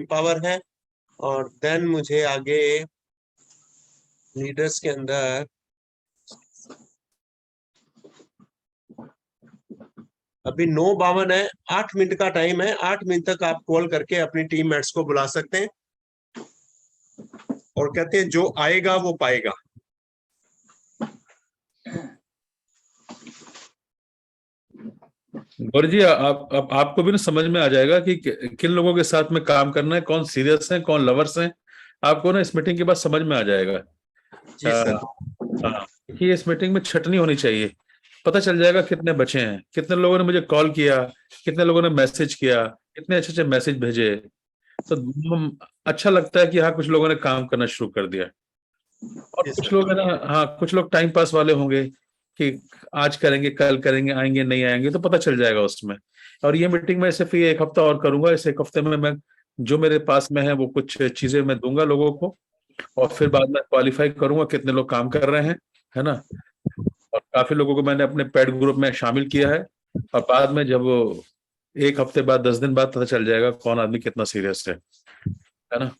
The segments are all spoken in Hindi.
पावर है। और देन मुझे आगे लीडर्स के अंदर अभी 9:52 है, 8 मिनट का टाइम है। 8 मिनट तक आप कॉल करके अपनी टीम मेट्स को बुला सकते हैं और कहते हैं जो आएगा वो पाएगा। गौरी जी, आपको भी ना समझ में आ जाएगा कि किन लोगों के साथ में काम करना है, कौन सीरियस है, कौन लवर्स हैं। आपको ना इस मीटिंग के बाद समझ में आ जाएगा। जी सर। हाँ, कि इस मीटिंग में छटनी होनी चाहिए। पता चल जाएगा कितने बचे हैं, कितने लोगों ने मुझे कॉल किया, कितने लोगों ने मैसेज किया, कितने अच्छे अच्छे मैसेज भेजे। तो अच्छा लगता है कि हाँ, कुछ लोगों ने काम करना शुरू कर दिया। और जी कुछ सर। लोग है ना, हाँ, कुछ लोग टाइम पास वाले होंगे कि आज करेंगे, कल करेंगे, आएंगे नहीं आएंगे, तो पता चल जाएगा उसमें। और ये मीटिंग मैं सिर्फ ये 1 हफ्ता और करूंगा। इस 1 हफ्ते में मैं जो मेरे पास में है वो कुछ चीजें मैं दूंगा लोगों को, और फिर बाद में क्वालिफाई करूंगा कितने लोग काम कर रहे हैं, है ना। और काफी लोगों को मैंने अपने पेड ग्रुप में शामिल किया है। और बाद में जब वो 1 हफ्ते बाद, 10 दिन बाद पता चल जाएगा कौन आदमी कितना सीरियस है ना।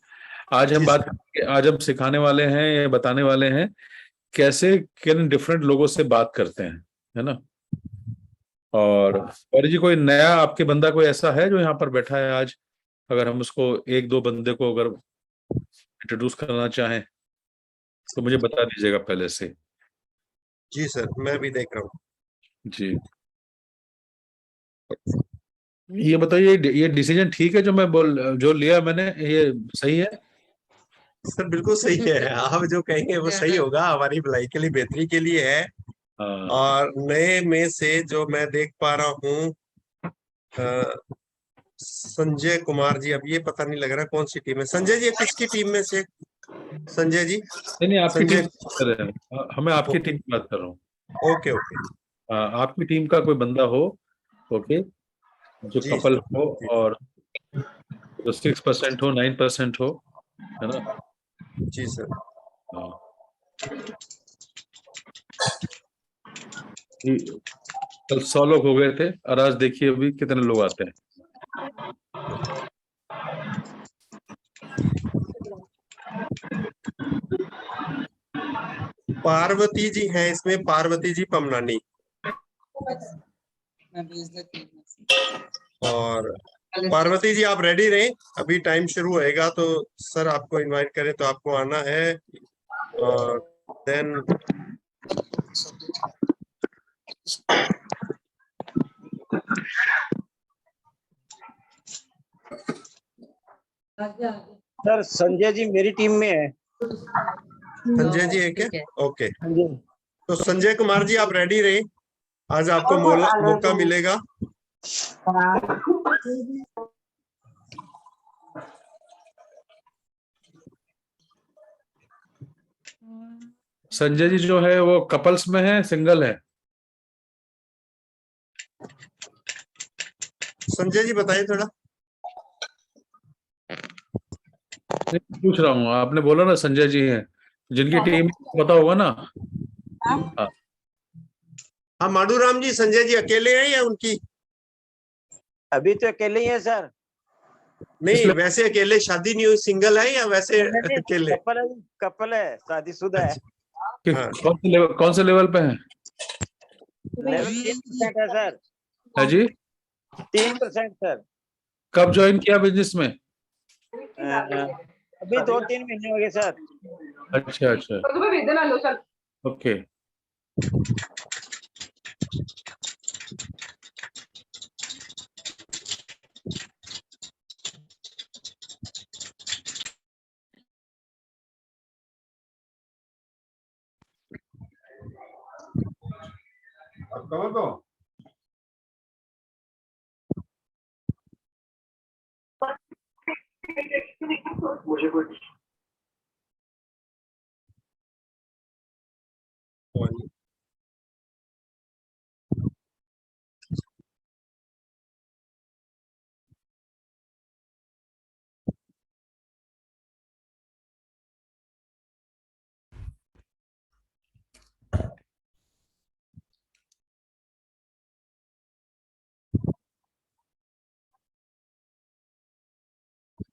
आज हम जी बात सर। करेंगे, आज हम सिखाने वाले हैं, ये बताने वाले हैं कैसे किन डिफरेंट लोगों से बात करते हैं, है ना। और जी, कोई नया आपके बंदा कोई ऐसा है जो यहाँ पर बैठा है आज? अगर हम उसको 1-2 बंदे को अगर इंट्रोड्यूस करना चाहें तो मुझे बता दीजिएगा पहले से। जी सर, मैं भी देख रहा हूँ। जी, ये बताइए, ये डिसीजन ठीक है जो लिया मैंने, ये सही है? सर बिल्कुल सही है। आप जो कहेंगे वो सही होगा, हमारी भलाई के लिए, बेहतरी के लिए है। हाँ, और नए में से जो मैं देख पा रहा हूँ, संजय कुमार जी, अब ये पता नहीं लग रहा कौन सी टीम है। संजय जी किसकी टीम में से? संजय जी। नहीं नहीं, आपकी टीम संजय। की बात कर रहे हैं, हमें आपकी टीम की बात कर रहा हूँ। Okay okay. हाँ, आपकी टीम का कोई बंदा हो, ओके, जो जी कपल हो, जी। और जो 6% हो, 9% हो, है ना। जी सर। हाँ, ये कल 100 लोग हो गए थे और आज देखिए अभी कितने लोग आते हैं। पार्वती जी हैं इसमें, पार्वती जी पमनानी। और पार्वती जी आप रेडी रहें, अभी टाइम शुरू होएगा तो सर आपको इनवाइट करें तो आपको आना है। और देन सर संजय जी मेरी टीम में है। संजय जी है क्या? ओके। हाँ जी। तो संजय कुमार जी आप रेडी रहे, आज आपको मौका मिलेगा। संजय जी जो है वो कपल्स में है, सिंगल है? संजय जी बताइए थोड़ा। नहीं, पूछ रहा हूँ, आपने बोला ना संजय जी हैं, जिनकी टीम पता होगा ना। हाँ, हाँ माडू राम जी, संजय जी अकेले हैं या उनकी? अभी तो अकेले ही है सर। नहीं इसलिए वैसे अकेले, शादी नहीं हुई, सिंगल है या वैसे नहीं, अकेले? कपल है, शादीशुदा है। अच्छा। कि हाँ। कौन से लेवल पे हैं? लेवल 3% है सर। है जी? 3% सर। कब ज्वाइन किया बिजनेस में? अभी 2-3 महीने हो गए सर। अच्छा अच्छा, ओके।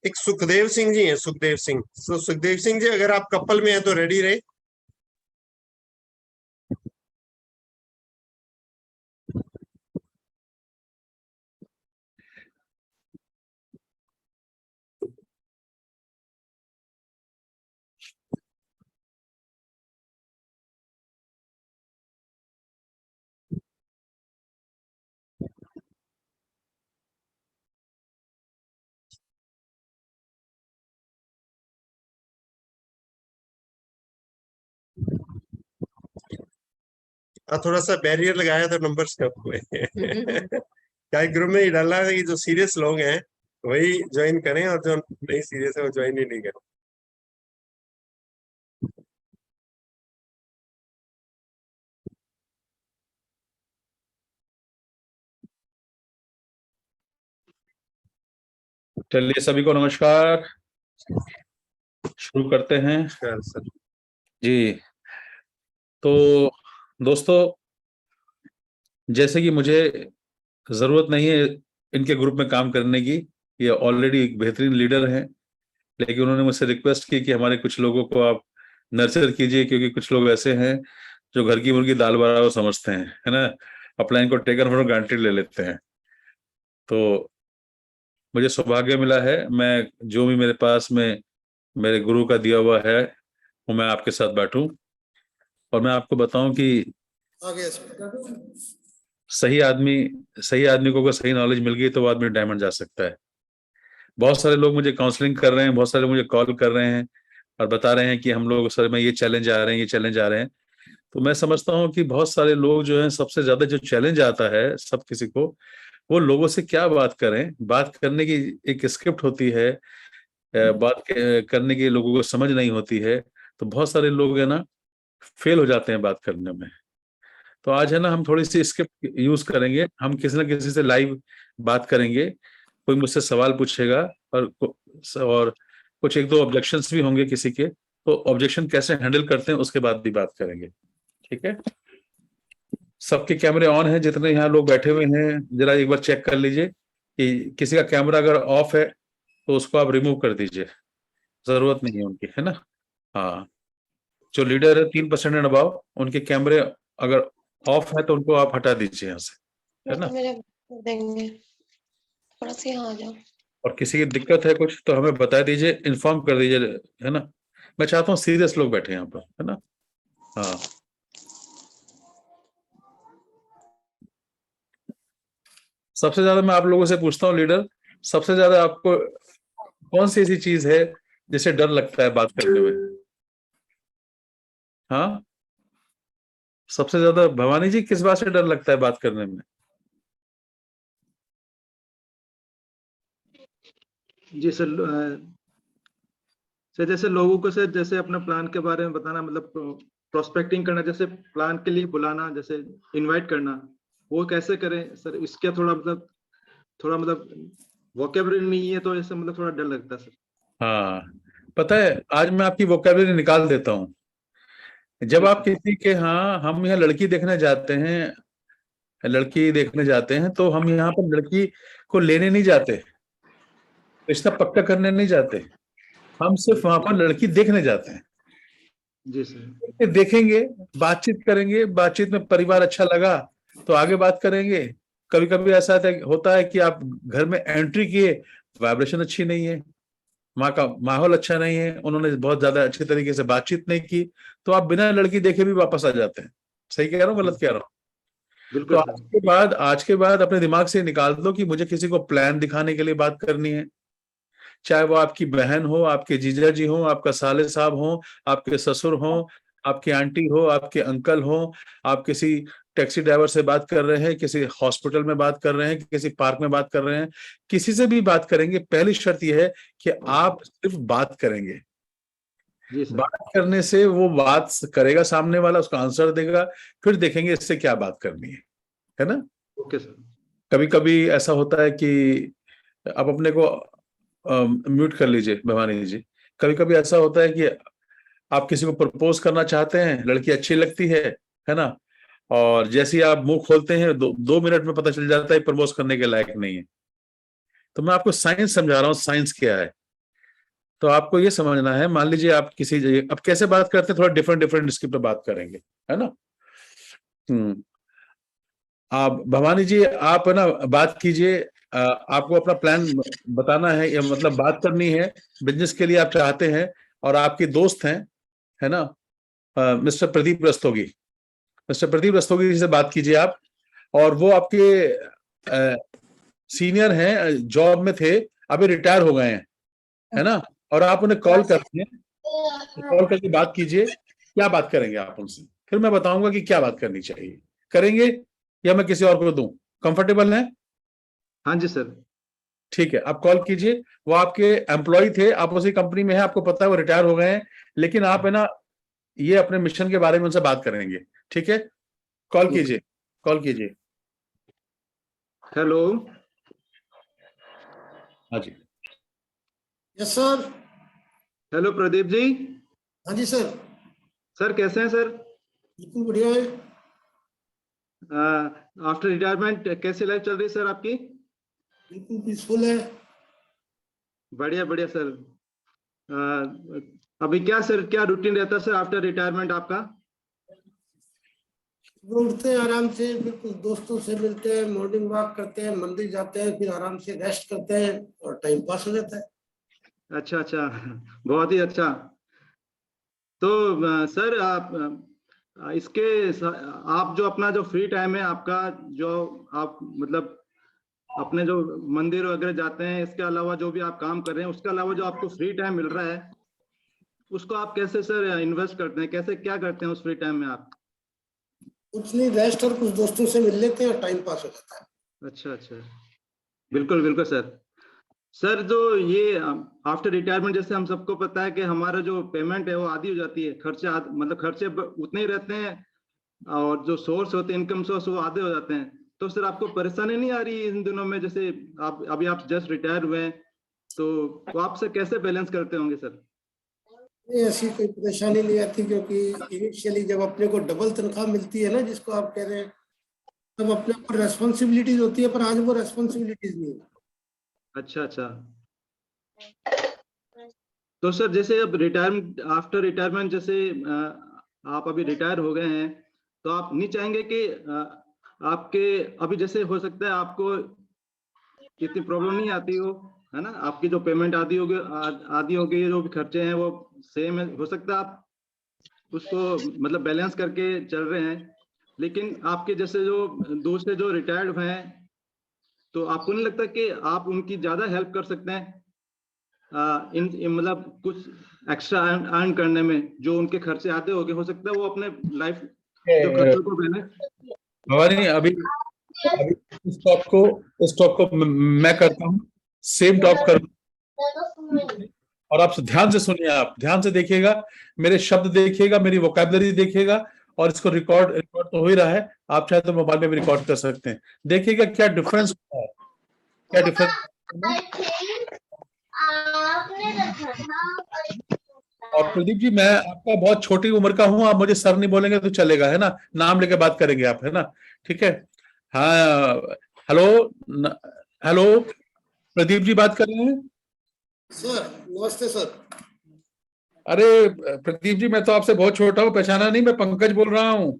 एक सुखदेव सिंह जी हैं, सुखदेव सिंह। तो सुखदेव सिंह जी अगर आप कपल में हैं तो रेडी रहे। थोड़ा सा बैरियर लगाया तो नंबर्स कम हुए। क्या ग्रुप में ही डाला है कि जो सीरियस लोग हैं वही ज्वाइन करें और जो नहीं सीरियस है वो ज्वाइन ही नहीं करें। चलिए सभी को नमस्कार, शुरू करते हैं। सर जी, तो दोस्तों, जैसे कि मुझे जरूरत नहीं है इनके ग्रुप में काम करने की, ये ऑलरेडी एक बेहतरीन लीडर हैं, लेकिन उन्होंने मुझसे रिक्वेस्ट की कि हमारे कुछ लोगों को आप नर्चर कीजिए, क्योंकि कुछ लोग ऐसे हैं जो घर की मुर्गी दाल बराबर समझते हैं, है ना, अपना इनको टेकन फॉर ग्रांटेड ले लेते हैं। तो मुझे सौभाग्य मिला है, मैं जो भी मेरे पास में मेरे गुरु का दिया हुआ है वो मैं आपके साथ बांटूं, और मैं आपको बताऊं कि सही आदमी को अगर सही नॉलेज मिल गई तो वो आदमी डायमंड जा सकता है। बहुत सारे लोग मुझे काउंसलिंग कर रहे हैं, बहुत सारे लोग मुझे कॉल कर रहे हैं और बता रहे हैं कि हम लोग सर में ये चैलेंज आ रहे हैं, ये चैलेंज आ रहे हैं। तो मैं समझता हूँ कि बहुत सारे लोग जो हैं, सबसे ज्यादा जो चैलेंज आता है सब किसी को, वो लोगों से क्या बात करें। बात करने की एक स्क्रिप्ट होती है, करने की लोगों को समझ नहीं होती है, तो बहुत सारे लोग है ना फेल हो जाते हैं बात करने में। तो आज है ना हम थोड़ी सी स्क्रिप्ट यूज करेंगे, हम किसी ना किसी से लाइव बात करेंगे, कोई मुझसे सवाल पूछेगा और कुछ एक दो ऑब्जेक्शंस भी होंगे किसी के, तो ऑब्जेक्शन कैसे हैंडल करते हैं उसके बाद भी बात करेंगे। ठीक है, सबके कैमरे ऑन हैं, जितने यहाँ लोग बैठे हुए हैं जरा एक बार चेक कर लीजिए कि किसी का कैमरा अगर ऑफ है तो उसको आप रिमूव कर दीजिए, जरूरत नहीं है उनकी, है ना। हाँ, जो लीडर है 3% एंड अबाव, उनके कैमरे अगर ऑफ है तो उनको आप हटा दीजिए यहाँ से, है ना। मेरे कर देंगे, थोड़ा सा यहाँ आ जाओ। और किसी की दिक्कत है कुछ तो हमें बता दीजिए, इन्फॉर्म कर दीजिए, है ना। मैं चाहता हूँ सीरियस लोग बैठे यहाँ पर, है ना। हाँ, सबसे ज्यादा मैं आप लोगों से पूछता हूँ लीडर, सबसे ज्यादा आपको कौन सी ऐसी चीज है जिससे डर लगता है बात करने में? हाँ, सबसे ज्यादा भवानी जी किस बात से डर लगता है बात करने में? जी सर, सर जैसे लोगों को सर जैसे अपना प्लान के बारे में बताना, मतलब प्रोस्पेक्टिंग करना, जैसे प्लान के लिए बुलाना, जैसे इनवाइट करना, वो कैसे करें सर? इसका थोड़ा मतलब वोकेबलरी नहीं है, तो ऐसे मतलब थोड़ा डर लगता है सर। हाँ, पता है आज मैं आपकी वोकेबलरी निकाल देता हूँ। जब आप किसी के, हाँ, हम यहाँ लड़की देखने जाते हैं, तो हम यहाँ पर लड़की को लेने नहीं जाते, रिश्ता पक्का करने नहीं जाते, हम सिर्फ वहां पर लड़की देखने जाते हैं। जी सर। देखेंगे, बातचीत करेंगे, बातचीत में परिवार अच्छा लगा तो आगे बात करेंगे। कभी कभी ऐसा होता है कि आप घर में एंट्री किए, वाइब्रेशन अच्छी नहीं है, वहां का माहौल अच्छा नहीं है, उन्होंने बहुत ज्यादा अच्छे तरीके से बातचीत नहीं की, तो आप बिना लड़की देखे भी वापस आ जाते हैं। सही कह रहा हूँ, गलत कह रहा हूँ? तो बिल्कुल सर। आज के बाद अपने दिमाग से निकाल दो कि मुझे किसी को प्लान दिखाने के लिए बात करनी है, चाहे वो आपकी बहन हो, आपके जीजा जी हो, आपका साले साहब हो, आपके ससुर हो, आपकी आंटी हो, आपके अंकल हो, आप किसी टैक्सी ड्राइवर से बात कर रहे हैं, किसी हॉस्पिटल में बात कर रहे हैं, किसी पार्क में बात कर रहे हैं, किसी से भी बात करेंगे, पहली शर्त यह है कि आप सिर्फ बात करेंगे। जी सर। बात करने से वो बात करेगा, सामने वाला उसका आंसर देगा, फिर देखेंगे इससे क्या बात करनी है ना। Okay sir. कभी कभी ऐसा होता है कि आप अपने को म्यूट कर लीजिए भवानी जी। कभी कभी ऐसा होता है कि आप किसी को प्रपोज करना चाहते हैं, लड़की अच्छी लगती है ना, और जैसे ही आप मुंह खोलते हैं 2 मिनट में पता चल जाता है प्रपोज करने के लायक नहीं है। तो मैं आपको साइंस समझा रहा हूँ, साइंस क्या है। तो आपको ये समझना है, मान लीजिए आप किसी जगह, अब कैसे बात करते हैं, थोड़ा डिफरेंट डिफरेंट स्किप पे बात करेंगे, है ना। आप भवानी जी, आप ना बात कीजिए, आपको अपना प्लान बताना है, या मतलब बात करनी है, बिजनेस के लिए आप चाहते हैं, और आपके दोस्त हैं, है ना, मिस्टर प्रदीप रस्तोगी। मिस्टर प्रदीप रस्तोगी जी से बात कीजिए आप, और वो आपके सीनियर हैं, जॉब में थे, अभी रिटायर हो गए हैं, है ना, और आप उन्हें कॉल करते हैं, कॉल करके बात कीजिए। क्या बात करेंगे आप उनसे, फिर मैं बताऊंगा कि क्या बात करनी चाहिए, करेंगे या मैं किसी और को दूं, कंफर्टेबल है? हाँ जी सर। ठीक है, आप कॉल कीजिए। वो आपके एम्प्लॉय थे, आप उसी कंपनी में हैं, आपको पता है वो रिटायर हो गए हैं, लेकिन आप है ना ये अपने मिशन के बारे में उनसे बात करेंगे, ठीक है। कॉल कीजिए, कॉल कीजिए। हेलो। हाँ जी। Yes sir. Hello Pradeep ji. हाँ जी सर। सर कैसे हैं सर? बिल्कुल बढ़िया है। आफ्टर रिटायरमेंट कैसी लाइफ चल रही है सर आपकी? बिल्कुल पीसफुल है। बढ़िया बढ़िया सर। अभी क्या सर, क्या रूटीन रहता है सर आफ्टर रिटायरमेंट आपका? वो उठते हैं आराम से, बिल्कुल दोस्तों से मिलते हैं, मॉर्निंग वॉक करते हैं, मंदिर जाते हैं, फिर आराम से रेस्ट करते हैं और टाइम पास हो जाता है। अच्छा अच्छा, बहुत ही अच्छा। तो सर आप आप जो अपना जो फ्री टाइम है आपका, जो आप मतलब अपने जो मंदिर वगैरह जाते हैं, इसके अलावा जो भी आप काम कर रहे हैं, उसके अलावा जो आपको फ्री टाइम मिल रहा है, उसको आप कैसे सर इन्वेस्ट करते हैं, कैसे क्या करते हैं उस फ्री टाइम में आप? कुछ नहीं, रेस्ट और कुछ दोस्तों से मिल लेते हैं और टाइम पास हो जाता है। अच्छा अच्छा, बिल्कुल बिल्कुल सर। सर जो ये आफ्टर रिटायरमेंट, जैसे हम सबको पता है कि हमारा जो पेमेंट है वो आधी हो जाती है, खर्चे मतलब खर्चे उतने ही रहते हैं, और जो सोर्स होते हैं, इनकम सोर्स, वो आधे हो जाते हैं। तो सर आपको परेशानी नहीं आ रही इन दिनों में, जैसे आप जस्ट रिटायर हुए हैं, तो आप सर कैसे बैलेंस करते होंगे सर? नहीं, ऐसी कोई परेशानी नहीं आती, क्योंकि इनिशियली जब अपने को डबल तनख्वाह मिलती है ना, जिसको आप कह रहे हैं, तब अपने ऊपर रेस्पॉन्सिबिलिटीज होती है, पर आज वो रेस्पॉन्सिबिलिटीज नहीं है। अच्छा अच्छा। तो सर जैसे अब रिटायरमेंट, आफ्टर रिटायरमेंट, जैसे आप अभी रिटायर हो गए हैं, तो आप नहीं चाहेंगे कि आपके अभी जैसे हो सकता है आपको इतनी प्रॉब्लम नहीं आती हो, है ना, आपकी जो पेमेंट आधी होगी, जो भी खर्चे हैं वो सेम है, हो सकता है आप उसको मतलब बैलेंस करके चल रहे हैं, लेकिन आपके जैसे जो दूसरे जो रिटायर्ड हुए हैं, तो आपको नहीं लगता कि आप उनकी ज्यादा हेल्प कर सकते हैं मतलब कुछ एक्स्ट्रा अर्न करने में, जो उनके खर्चे आते हो सकता है वो अपने लाइफ जो खर्चों को बैलेंस। भवानी, अभी अभी इस टॉप को मैं करता हूँ, सेम टॉप कर, और आप ध्यान से सुनिए, आप ध्यान से देखिएगा, मेरे शब्द देखिएगा, मेरी वोकैबुलरी देखिएगा, और इसको रिकॉर्ड तो हो ही रहा है, आप चाहे तो मोबाइल में भी रिकॉर्ड कर सकते हैं, देखिएगा क्या डिफरेंस होता है, क्या डिफरेंस। और प्रदीप जी, मैं आपका बहुत छोटी उम्र का हूं, आप मुझे सर नहीं बोलेंगे तो चलेगा, है ना, नाम लेके बात करेंगे आप, है ना, ठीक है। हाँ, हेलो, हेलो, प्रदीप जी बात कर रहे हैं? सर नमस्ते सर। अरे प्रदीप जी, मैं तो आपसे बहुत छोटा हूँ, पहचाना नहीं, मैं पंकज बोल रहा हूँ।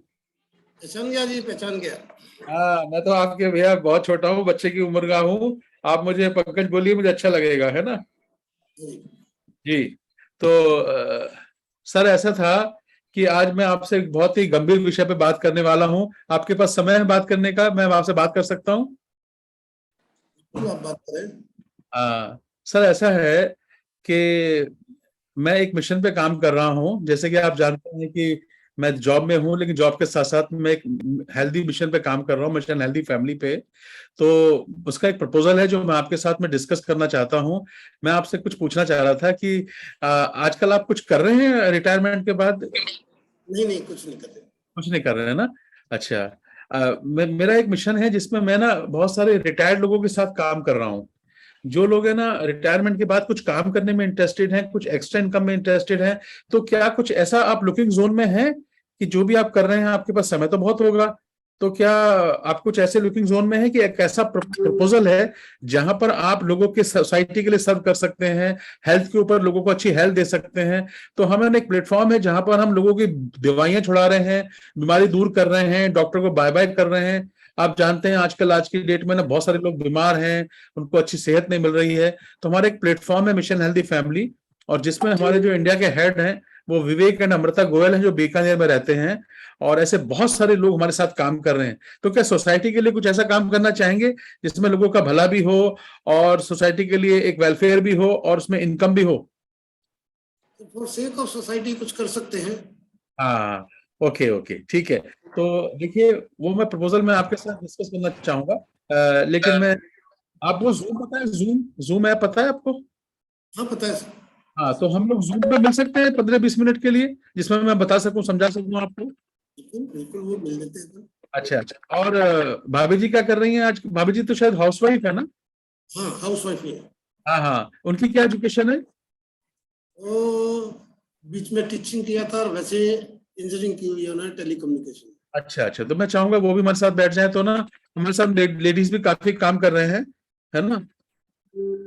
पहचान गया जी, पहचान गया। हाँ, मैं तो आपके भैया बहुत छोटा हूँ, बच्चे की उम्र का हूँ, आप मुझे पंकज बोलिए, मुझे अच्छा लगेगा, है ना जी। तो सर ऐसा था कि आज मैं आपसे एक बहुत ही गंभीर विषय पे बात करने वाला हूँ, आपके पास समय है बात करने का, मैं आपसे बात कर सकता हूँ? आप बात करें। सर ऐसा है कि मैं एक मिशन पे काम कर रहा हूँ, जैसे कि आप जानते हैं कि मैं जॉब में हूँ, लेकिन जॉब के साथ साथ मैं एक हेल्दी मिशन पे काम कर रहा हूँ, मिशन हेल्दी फैमिली पे। तो उसका एक प्रपोजल है जो मैं आपके साथ में डिस्कस करना चाहता हूँ। मैं आपसे कुछ पूछना चाह रहा था कि आजकल आप कुछ कर रहे हैं रिटायरमेंट के बाद? नहीं, कुछ नहीं कर रहे। कुछ नहीं कर रहे हैं ना? अच्छा। मेरा एक मिशन है जिसमें मैं ना बहुत सारे रिटायर्ड लोगों के साथ काम कर रहा हूँ। जो लोग है ना रिटायरमेंट के बाद कुछ काम करने में इंटरेस्टेड हैं, कुछ एक्स्ट्रा इनकम में इंटरेस्टेड हैं, तो क्या कुछ ऐसा आप लुकिंग जोन में है कि जो भी आप कर रहे हैं, आपके पास समय तो बहुत होगा, तो क्या आप कुछ ऐसे लुकिंग जोन में है कि एक ऐसा प्रपोजल है जहां पर आप लोगों के सोसाइटी के लिए सर्व कर सकते हैं, हेल्थ के ऊपर लोगों को अच्छी हेल्थ दे सकते हैं? तो हमारा एक प्लेटफॉर्म है जहां पर हम लोगों की दवाइयां छुड़ा रहे हैं, बीमारी दूर कर रहे हैं, डॉक्टर को बाय बाय कर रहे हैं। आप जानते हैं आजकल आज की डेट में ना बहुत सारे लोग बीमार हैं, उनको अच्छी सेहत नहीं मिल रही है। तो हमारा एक प्लेटफॉर्म है मिशन हेल्दी फैमिली, और जिसमें हमारे जो इंडिया के हेड हैं वो विवेक एंड अमृता गोयल हैं, जो बीकानेर में रहते हैं, और ऐसे बहुत सारे लोग हमारे साथ काम कर रहे हैं। तो क्या सोसाइटी के लिए कुछ ऐसा काम करना चाहेंगे जिसमें लोगों का भला भी हो और सोसाइटी के लिए एक वेलफेयर भी हो और उसमें इनकम भी हो? फॉर सेक ऑफ सोसाइटी कुछ कर सकते हैं। हाँ, ओके ओके, ठीक है। तो देखिए, वो मैं प्रपोजल में आपके साथ डिस्कस करना चाहूंगा, लेकिन मैं आप वो जूम पता है, जूम ऐप पता है आपको? हाँ पता है सर। हाँ, तो हम लोग जूम पे मिल सकते हैं 15-20 मिनट के लिए, जिसमें मैं बता सकूं, समझा सकूं आपको। बिल्कुल बिल्कुल, वो मिल लेते हैं तो। अच्छा अच्छा। और भाभी जी क्या कर रही हैं आज? भाभी जी तो शायद हाउसवाइफ है ना? हाँ हाउस वाइफ ही है। हाँ हाँ, उनकी क्या एजुकेशन है? वो बीच में टीचिंग किया था और वैसे इंजीनियरिंग की हुई है उन्होंने टेलीकम्युनिकेशन। अच्छा अच्छा, तो मैं चाहूंगा वो भी हमारे साथ बैठ जाए, तो ना हमारे साथ लेडीज भी काफी काम कर रहे हैं, है ना?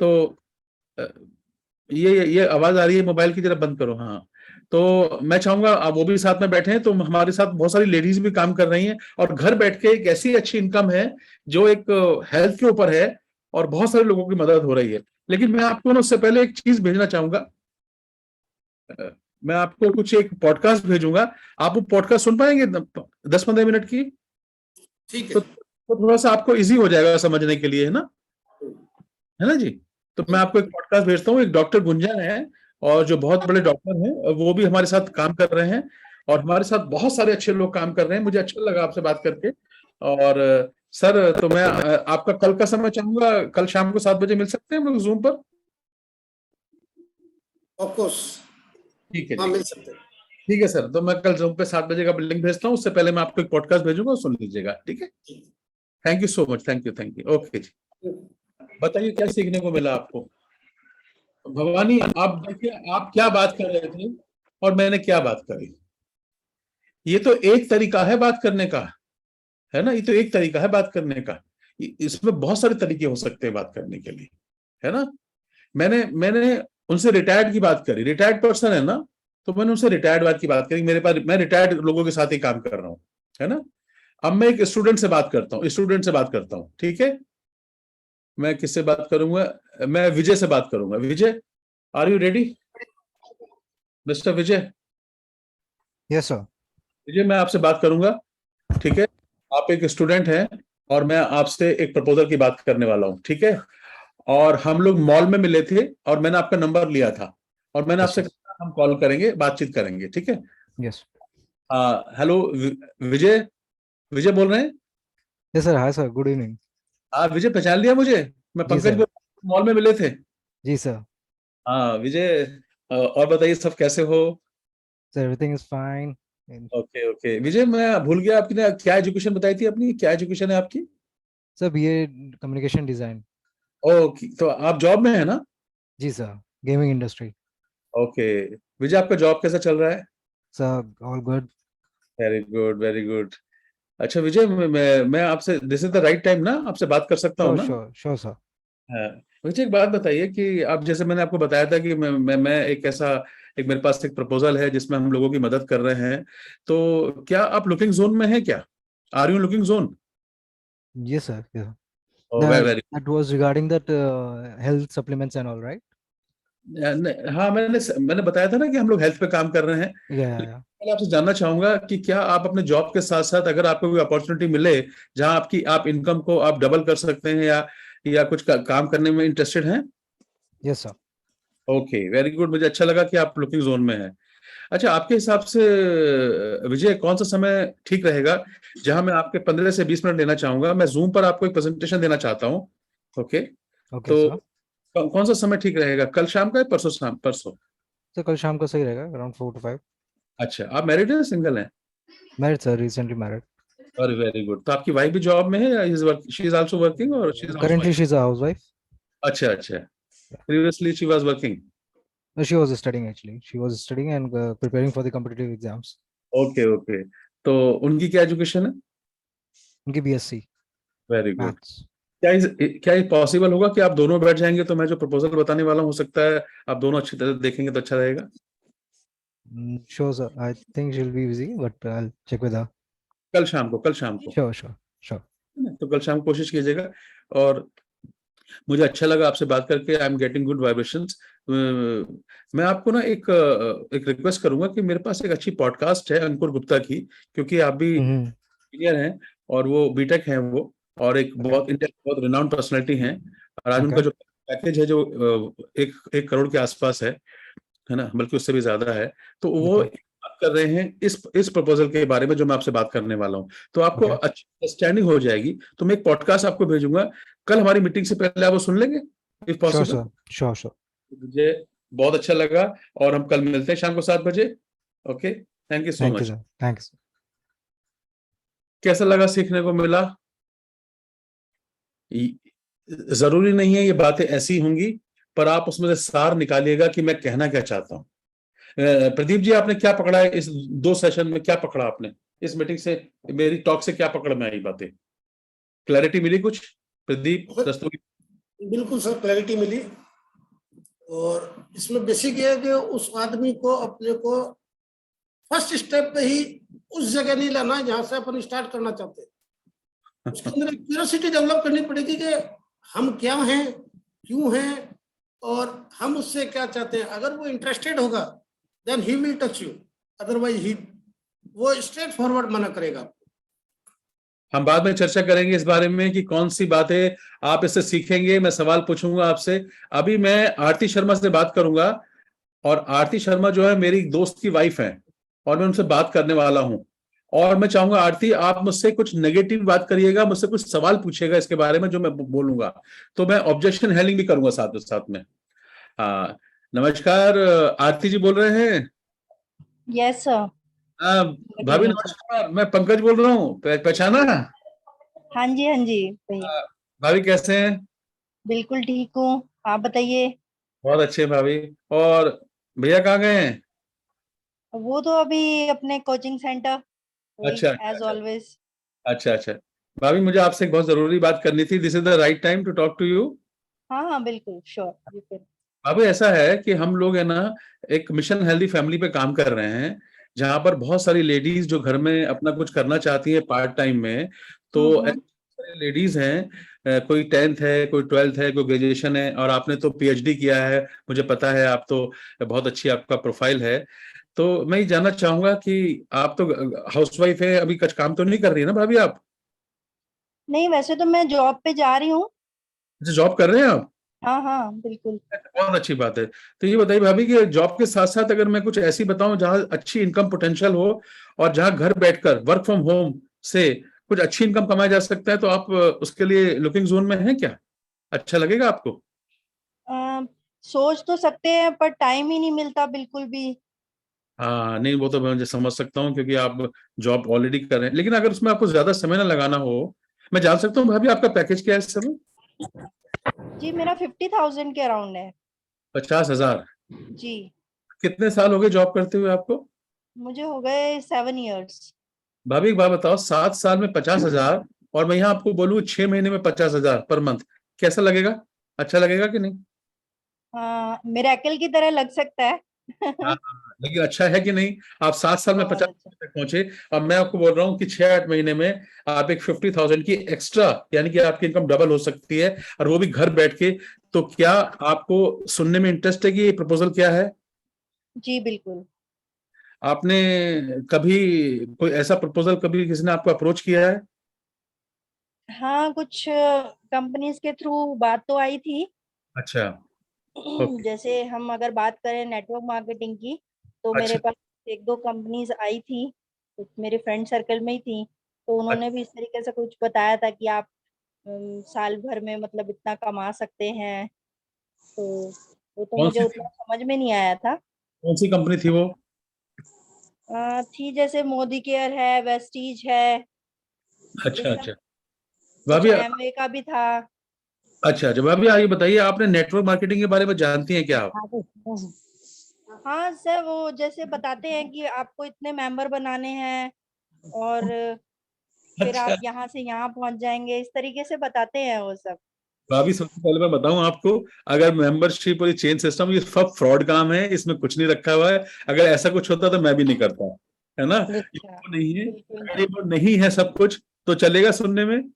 तो अ, ये आवाज आ रही है मोबाइल की, जरा बंद करो। हाँ, तो मैं चाहूंगा आप वो भी साथ में बैठे हैं। तो हमारे साथ बहुत सारी लेडीज भी काम कर रही हैं, और घर बैठ के एक ऐसी अच्छी इनकम है जो एक हेल्थ के ऊपर है, और बहुत सारे लोगों की मदद हो रही है। लेकिन मैं आपको ना उससे पहले एक चीज भेजना चाहूंगा। मैं आपको कुछ एक पॉडकास्ट भेजूंगा, आप वो पॉडकास्ट सुन पाएंगे 10-15 मिनट की? ठीक तो है। थोड़ा सा आपको इजी हो जाएगा समझने के लिए, है ना जी? तो मैं आपको एक पॉडकास्ट भेजता हूँ। एक डॉक्टर गुंजन है, और जो बहुत बड़े डॉक्टर हैं, वो भी हमारे साथ काम कर रहे हैं, और हमारे साथ बहुत सारे अच्छे लोग काम कर रहे हैं। मुझे अच्छा लगा आपसे बात करके। और सर, तो मैं आपका कल का समय चाहूंगा, कल शाम को 7 बजे मिल सकते हैं हम लोग जूम पर? Of course. ठीक है हाँ जी, मिल सकते हैं। ठीक है सर। तो मैं कल जूम पे 7 बजे का लिंक भेजता हूँ, उससे पहले मैं आपको एक पॉडकास्ट भेजूंगा, सुन लीजिएगा, ठीक है? Thank you so much, thank you, okay जी। बताइए क्या सीखने को मिला आपको? भवानी, आप देखिए, आप क्या बात कर रहे थे और मैंने क्या बात करी। ये तो एक तरीका है बात करने का, है ना? ये तो एक तरीका है बात करने का। इसमें बहुत सारे तरीके हो सकते हैं बात करने के लिए, है ना? मैंने मैंने उनसे रिटायर्ड की बात करी, रिटायर्ड पर्सन है ना, तो मैंने उनसे रिटायर्ड बात की बात करी। मेरे पास, मैं रिटायर्ड लोगों के साथ ही काम कर रहा हूँ, है ना? अब मैं एक स्टूडेंट से बात करता हूँ, ठीक है? मैं किससे बात करूंगा? मैं विजय से बात करूंगा। Vijay, are you ready? Mister Vijay, yes sir. Vijay मैं आपसे बात करूंगा, ठीक है? आप एक स्टूडेंट हैं, और मैं आपसे एक प्रपोजल की बात करने वाला हूँ, ठीक है? और हम लोग मॉल में मिले थे, और मैंने आपका नंबर लिया था, और मैंने यस आपसे कहा हम कॉल करेंगे, बातचीत करेंगे, ठीक है? यस हाँ, हेलो विजय, विजय बोल रहे हैं? Yes sir. Hi sir, good evening. आप विजय पहचान लिया मुझे? मैं जी पंकज सर। मॉल में मिले थे। जी सर। हाँ विजय, और बताइए सब कैसे हो? Sir everything is fine. Okay okay Vijay, मैं भूल गया, आपकी ने क्या एजुकेशन बताई थी अपनी? क्या एजुकेशन है आपकी? Sir BA communication design. Okay, तो आप जॉब में है ना? जी सर। Gaming industry. ओके विजय, आपका जॉब कैसा चल रहा है? Sir all good. Very good, very good. अच्छा विजय, मैं आपसे, this is the right time ना, आपसे बात कर सकता हूँ श्योर ना? Sure sure sir. हाँ। मुझे एक बात बताइए कि आप, जैसे मैंने आपको बताया था कि मैं एक ऐसा, एक मेरे पास एक प्रपोजल है जिसमें हम लोगों की मदद कर रहे हैं। तो क्या आप लुकिंग जोन में हैं क्या? Are you looking zone? Yes sir. Very, that was regarding that health supplements and all right. हाँ, मैंने बताया था ना कि हम लोग हेल्थ पे काम कर रहे हैं। या मैं आपसे जानना चाहूंगा कि क्या आप अपने जॉब के साथ साथ, अगर आपको कोई अपॉर्चुनिटी मिले जहां आप इनकम को आप डबल कर सकते हैं, या कुछ काम करने में इंटरेस्टेड हैं? Yes sir. Okay, very good, मुझे अच्छा लगा कि आप लुकिंग जोन में हैं। अच्छा, आपके हिसाब से विजय, कौन सा समय ठीक रहेगा जहां मैं आपके 15 से 20 मिनट लेना चाहूंगा? मैं जूम पर आपको एक प्रेजेंटेशन देना चाहता हूँ, ओके? ओके तो सर। कौन सा समय ठीक रहेगा, कल शाम का या परसों शाम? परसों? सर कल शाम को सही रहेगा, अराउंड 4 to 5। अच्छा, आप मैरिड हैं, सिंगल हैं? Married sir, recently married. Very very good. तो आपकी वाइफ भी जॉब में है, या शी इज आल्सो वर्किंग, और she is currently housewife? She is a housewife. अच्छा अच्छा, previously she was working. She was studying actually. She was studying and preparing for the competitive exams. Okay okay, तो उनकी क्या एजुकेशन है? उनकी BSc वेरी गुड। मैथ्स। क्या ये पॉसिबल होगा कि आप दोनों बैठ जाएंगे तो मैं जो प्रपोजल बताने वाला हूं, हो सकता है आप दोनों अच्छी तरह देखेंगे तो अच्छा रहेगा? Sure, sir. I think she'll be busy, but I'll check with her. कल शाम को। Sure, sure, sure. तो कल शाम को कोशिश कीजिएगा। और मुझे अच्छा लगा आपसे बात करके। I am getting good vibrations. मैं आपको ना एक रिक्वेस्ट करूंगा कि मेरे पास एक अच्छी पॉडकास्ट है अंकुर गुप्ता की, क्योंकि आप भी Mm-hmm. इंजीनियर हैं और वो बीटेक हैं वो, और एक बहुत इंडिया की बहुत रिनाउंड पर्सनैलिटी हैं। और आज उनका Okay. जो पैकेज है जो 1 करोड़ के आसपास है ना, बल्कि उससे भी ज्यादा है। तो वो Okay. बात कर रहे हैं इस प्रपोजल के बारे में जो मैं आपसे बात करने वाला हूँ, तो आपको Okay. अच्छी अंडरस्टैंडिंग हो जाएगी। तो मैं एक पॉडकास्ट आपको भेजूंगा, कल हमारी मीटिंग से पहले आप वो सुन लेंगे if Sure, possible? sir. Sure, sure. मुझे बहुत अच्छा लगा, और हम कल मिलते हैं शाम को 7 बजे। Okay, thank you so Thank you, much. sir. Thanks. कैसा लगा, सीखने को मिला? जरूरी नहीं है ये बातें ऐसी होंगी, पर आप उसमें से सार निकालिएगा कि मैं कहना क्या चाहता हूँ। प्रदीप जी, आपने क्या पकड़ा है इस 2 सेशन में? क्या पकड़ा आपने इस मीटिंग से, मेरी टॉक से क्या पकड़ में आई बातें? क्लैरिटी मिली कुछ? प्रदीप दस्तूरी। बिल्कुल सर, क्लैरिटी मिली। और इसमें बेसिक ये है कि उस आदमी को अपने को फर्स्ट स्टेप पे ही उस जगह नहीं लाना जहां से अपन स्टार्ट करना चाहते हैं। उसके अंदर क्यूरियोसिटी डेवलप करनी पड़ेगी कि हम क्या हैं, क्यों हैं, और हम उससे क्या चाहते हैं। अगर वो इंटरेस्टेड होगा then he will touch you, otherwise वो स्ट्रेट फॉरवर्ड मना करेगा। हम बाद में चर्चा करेंगे इस बारे में कि कौन सी बातें आप इससे सीखेंगे। मैं सवाल पूछूंगा आपसे। अभी मैं आरती शर्मा से बात करूंगा, और आरती शर्मा जो है मेरी दोस्त की वाइफ है, और मैं उनसे बात करने वाला हूं। और मैं चाहूंगा आरती, आप मुझसे कुछ नेगेटिव बात करिएगा, मुझसे कुछ सवाल पूछिएगा इसके बारे में जो मैं बोलूंगा, तो मैं ऑब्जेक्शन हैंडलिंग भी करूंगा साथ साथ में। हाँ, नमस्कार, आरती जी बोल रहे हैं? Yes sir. हाँ, भाभी नमस्कार, मैं पंकज बोल रहा हूँ, पहचाना? हाँ जी भैया। भाभी कैसे हैं? बिल्कुल ठीक हूँ, आप बताइए। बहुत अच्छे भाभी। और भैया कहाँ गए हैं? वो तो अभी अपने कोचिंग सेंटर, अच्छा एज ऑलवेज। अच्छा। भाभी, मुझे आपसे एक बहुत जरूरी बात करनी थी। This is the right time to talk to you? हाँ बिल्कुल, श्योर यू कैन। भाभी, ऐसा है कि हम लोग है ना एक मिशन हेल्दी फैमिली पे काम कर रहे हैं, जहां पर बहुत सारी लेडीज जो घर में अपना कुछ करना चाहती है पार्ट टाइम में। तो लेडीज हैं, कोई 10th है, कोई 12th है, कोई ग्रेजुएशन है, और आपने तो PhD किया है, मुझे पता है। आप तो बहुत अच्छी आपका प्रोफाइल है। तो मैं ये जानना चाहूंगा कि आप तो हाउसवाइफ है, अभी कुछ काम तो नहीं कर रही है ना भाभी आप? नहीं, वैसे तो मैं जॉब पे जा रही हूँ। अच्छा, जॉब कर रहे हैं आप? हाँ बिल्कुल। बहुत अच्छी बात है। तो ये बताइए भाभी कि जॉब के साथ साथ अगर मैं कुछ ऐसी बताऊं जहां अच्छी इनकम पोटेंशियल हो, और जहां घर बैठकर वर्क फ्रॉम होम से कुछ अच्छी इनकम कमाया जा सकता है, तो आप उसके लिए लुकिंग जोन में हैं क्या? अच्छा लगेगा आपको? सोच तो सकते हैं, पर टाइम ही नहीं मिलता बिल्कुल भी। हाँ, नहीं वो तो मैं मुझे समझ सकता हूँ, क्योंकि आप जॉब ऑलरेडी कर रहे हैं। लेकिन अगर उसमें आपको ज्यादा समय ना लगाना हो, मैं जान सकता हूँ भाभी आपका पैकेज क्या है इस समय? जी, मेरा 50,000 के अराउंड है। 50,000? जी। कितने साल हो गए जॉब करते हुए आपको? मुझे हो गए 7 इयर्स। भाभी एक बात बताओ, 7 साल में 50,000, और मैं यहाँ आपको बोलूँ 6 महीने में 50,000 पर मंथ, कैसा लगेगा? अच्छा लगेगा कि नहीं? मिरेकल की तरह लग सकता है। हाँ, लेकिन अच्छा है कि नहीं? आप 7 साल में बहुत 50 अच्छा। तक पहुंचे, और मैं आपको बोल रहा हूँ कि 6-8 महीने में आप एक 50,000 की एक्स्ट्रा, यानी कि आपकी इनकम डबल हो सकती है, और वो भी घर बैठ के। तो क्या आपको सुनने में इंटरेस्ट है कि ये प्रपोजल क्या है? जी बिल्कुल। आपने कभी कोई ऐसा प्रपोजल, कभी किसी ने आपको अप्रोच किया है? हाँ, कुछ कंपनीज के थ्रू बात तो आई थी। अच्छा। ओके। जैसे हम अगर बात करें नेटवर्क मार्केटिंग की, तो मेरे अच्छा। पास 1-2 कंपनीज आई थी, कुछ मेरे फ्रेंड सर्कल में ही थी। तो उन्होंने भी इस तरीके से कुछ बताया था कि आप साल भर में मतलब इतना कमा सकते हैं। तो वो तो कौन मुझे सी उतना समझ में नहीं आया था। कौन सी कंपनी थी वो? थी जैसे मोदी केयर है, वेस्टीज है, ये अच्छा सब। अच्छा कुछ भाभी। एमवे का भी था। अच्छा भाभी, आइए बताइए, आपने नेटवर्क मार्केटिंग के बारे में जानती हैं क्या आप? हाँ सर, वो जैसे बताते हैं कि आपको इतने मेंबर बनाने हैं, और फिर अच्छा आप यहाँ से यहाँ पहुंच जाएंगे, इस तरीके से बताते हैं वो सब। भाभी, सबसे पहले मैं बताऊं आपको, अगर मेंबरशिप और ये चेन सिस्टम, ये सब फ्रॉड काम है, इसमें कुछ नहीं रखा हुआ है। अगर ऐसा कुछ होता तो मैं भी नहीं करता, है ना। ये अच्छा, वो नहीं है, बिल्कुल। अगर ये वो नहीं है सब कुछ, तो चलेगा सुनने में।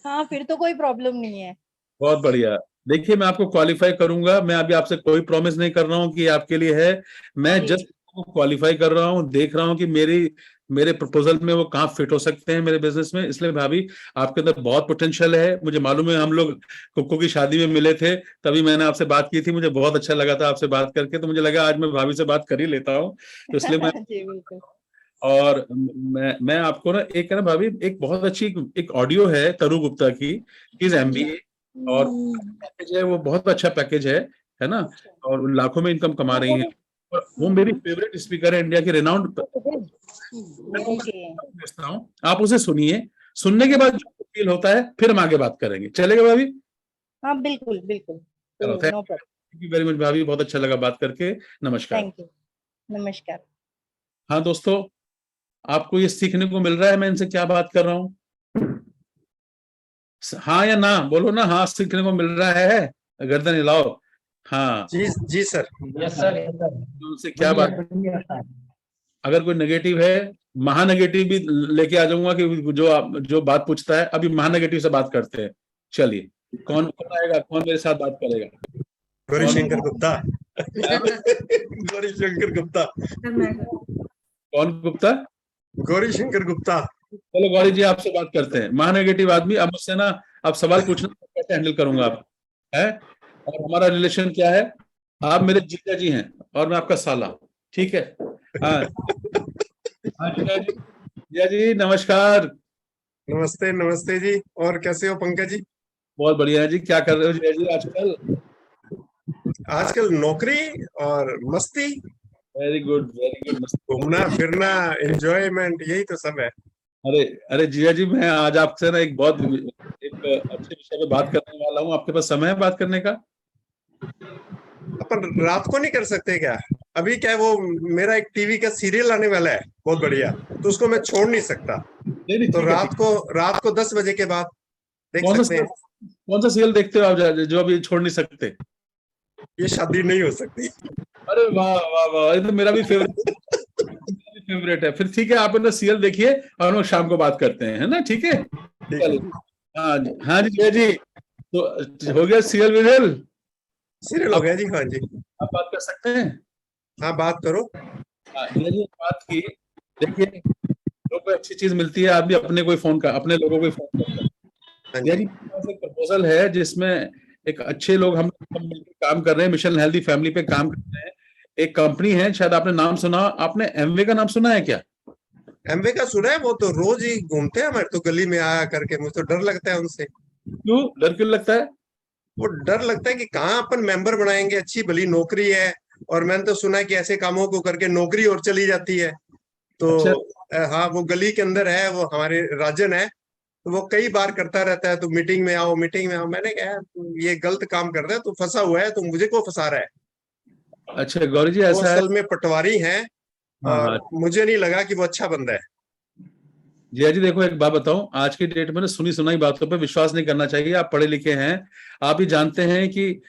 हाँ, फिर तो कोई प्रॉब्लम नहीं है। बहुत बढ़िया। देखिए, मैं आपको क्वालिफाई करूंगा, मैं अभी आपसे कोई प्रॉमिस नहीं कर रहा हूँ कि आपके लिए है। मैं जी। जस्ट क्वालिफाई कर रहा हूँ, देख रहा हूँ कि मेरे प्रपोजल में वो कहाँ फिट हो सकते हैं मेरे बिजनेस में। इसलिए भाभी, आपके अंदर बहुत पोटेंशियल है। मुझे मालूम है, हम लोग कुक्कू की शादी में मिले थे, तभी मैंने आपसे बात की थी। मुझे बहुत अच्छा लगा था आपसे बात करके, तो मुझे लगा आज मैं भाभी से बात कर ही लेता हूँ, तो इसलिए मैं जी बिल्कुल। और मैं आपको ना एक है ना भाभी, एक बहुत अच्छी एक ऑडियो है तरू गुप्ता की, इज MBA, और पैकेज है वो, बहुत अच्छा पैकेज है ना, अच्छा। और लाखों में इनकम कमा रही हैं। और वो मेरी फेवरेट स्पीकर है, इंडिया की रिनाउंड। ओके। आप उसे सुनिए, सुनने के बाद जो फील होता है, फिर हम आगे बात करेंगे। चलेगा भाभी? हाँ बिल्कुल बिल्कुल। चलो, no problem. Thank you very much भाभी, बहुत अच्छा लगा बात करके। नमस्कार। Thank you. नमस्कार। हाँ दोस्तों, आपको ये सीखने को मिल रहा है मैं इनसे क्या बात कर रहा हूँ? हाँ या ना, बोलो ना। हाँ, सीखने को मिल रहा है, गर्दन हिलाओ। हाँ, जी सर। उनसे क्या बात। अगर कोई नेगेटिव है, महानेगेटिव भी लेके आ जाऊंगा, कि जो बात पूछता है। अभी महानेगेटिव से बात करते हैं। चलिए, कौन कौन आएगा, कौन मेरे साथ बात करेगा? गौरी कौन? शंकर गुप्ता। हाँ? गौरी शंकर गुप्ता। कौन गुप्ता? गौरी शंकर गुप्ता। चलो गौरी जी, आपसे बात करते हैं। महानेगेटिव आदमी, अब मुझसे ना आप सवाल पूछना, कैसे हैंडल करूंगा आप, है। और हमारा रिलेशन क्या है? आप मेरे जीजा जी हैं और मैं आपका साला, ठीक है। हाँ हाँ, जीजा जी नमस्कार। नमस्ते नमस्ते जी। और कैसे हो पंकज जी? बहुत बढ़िया है जी। क्या कर रहे हो जीजा जी आजकल? आजकल नौकरी और मस्ती, वेरी गुड, वेरी गुड। घूमना फिरना, एंजॉयमेंट, यही तो सब है। अरे अरे जीजा जी, मैं आज आपसे ना एक अच्छे विषय पे बात करने वाला हूँ। आपके पास समय है बात करने का? अपन रात को नहीं कर सकते क्या? अभी क्या है, वो मेरा एक टीवी का सीरियल आने वाला है बहुत बढ़िया, तो उसको मैं छोड़ नहीं सकता। नहीं नहीं, तो ठीक है, ठीक रात को 10 बजे के बाद है। देख सकते हैं। कौन सा सीरियल देखते हो आप जो अभी छोड़ नहीं सकते? ये शादी नहीं हो सकती। अरे वाह वाह वाह, ये तो मेरा भी फेवरेट है। फिर ठीक है, आप ना सीरियल देखिए और हम शाम को बात करते हैं, है ना, ठीक है। ठीक है। चलिए। हाँ जी, हाँ जी जय जी। तो हो गया सीरियल विरियल? सीरियल हो गया जी। हाँ जी। आप बात कर सकते हैं। हाँ बात करो। हाँ, जय जी बात की। देखिए, लोगों को अच्छी चीज मिलती है, आदमी अपने लोगों को फोन करता है। हाँ जय जी। जी, मेरे पास एक प्रपोजल है जिसमें एक अच्छे लोग हम मिलकर काम कर रहे हैं, मिशन हेल्दी फैमिली पे काम कर रहे हैं। एक कंपनी है, शायद आपने नाम सुना, आपने एमवे का नाम सुना है क्या? एमवे का सुना है, वो तो रोज ही घूमते हैं हमारे तो गली में आया करके। मुझे तो डर लगता है उनसे। क्यों डर, क्यों लगता है? वो डर लगता है कि कहाँ अपन मेंबर बनाएंगे, अच्छी भली नौकरी है। और मैंने तो सुना है कि ऐसे कामों को करके नौकरी और चली जाती है। तो अच्छा, हाँ, वो गली के अंदर है, वो हमारे राजन है। तो वो कई बार करता रहता है, तो मीटिंग में आओ, मीटिंग में आओ। मैंने कहा यार, तू ये गलत काम कर रहा है, तू फंसा हुआ है, तू मुझे को फंसा रहा है। अच्छा गौरी जी, वो ऐसा है। असल में पटवारी हैं। हाँ और हाँ, मुझे नहीं लगा कि वो अच्छा बंदा है। जया जी देखो, एक बात बताऊं, आज की डेट में ना सुनी सुनाई बातों पे विश्वास नहीं करना चाहिए। आप पढ़े लिखे हैं, आप ही जानते हैं कि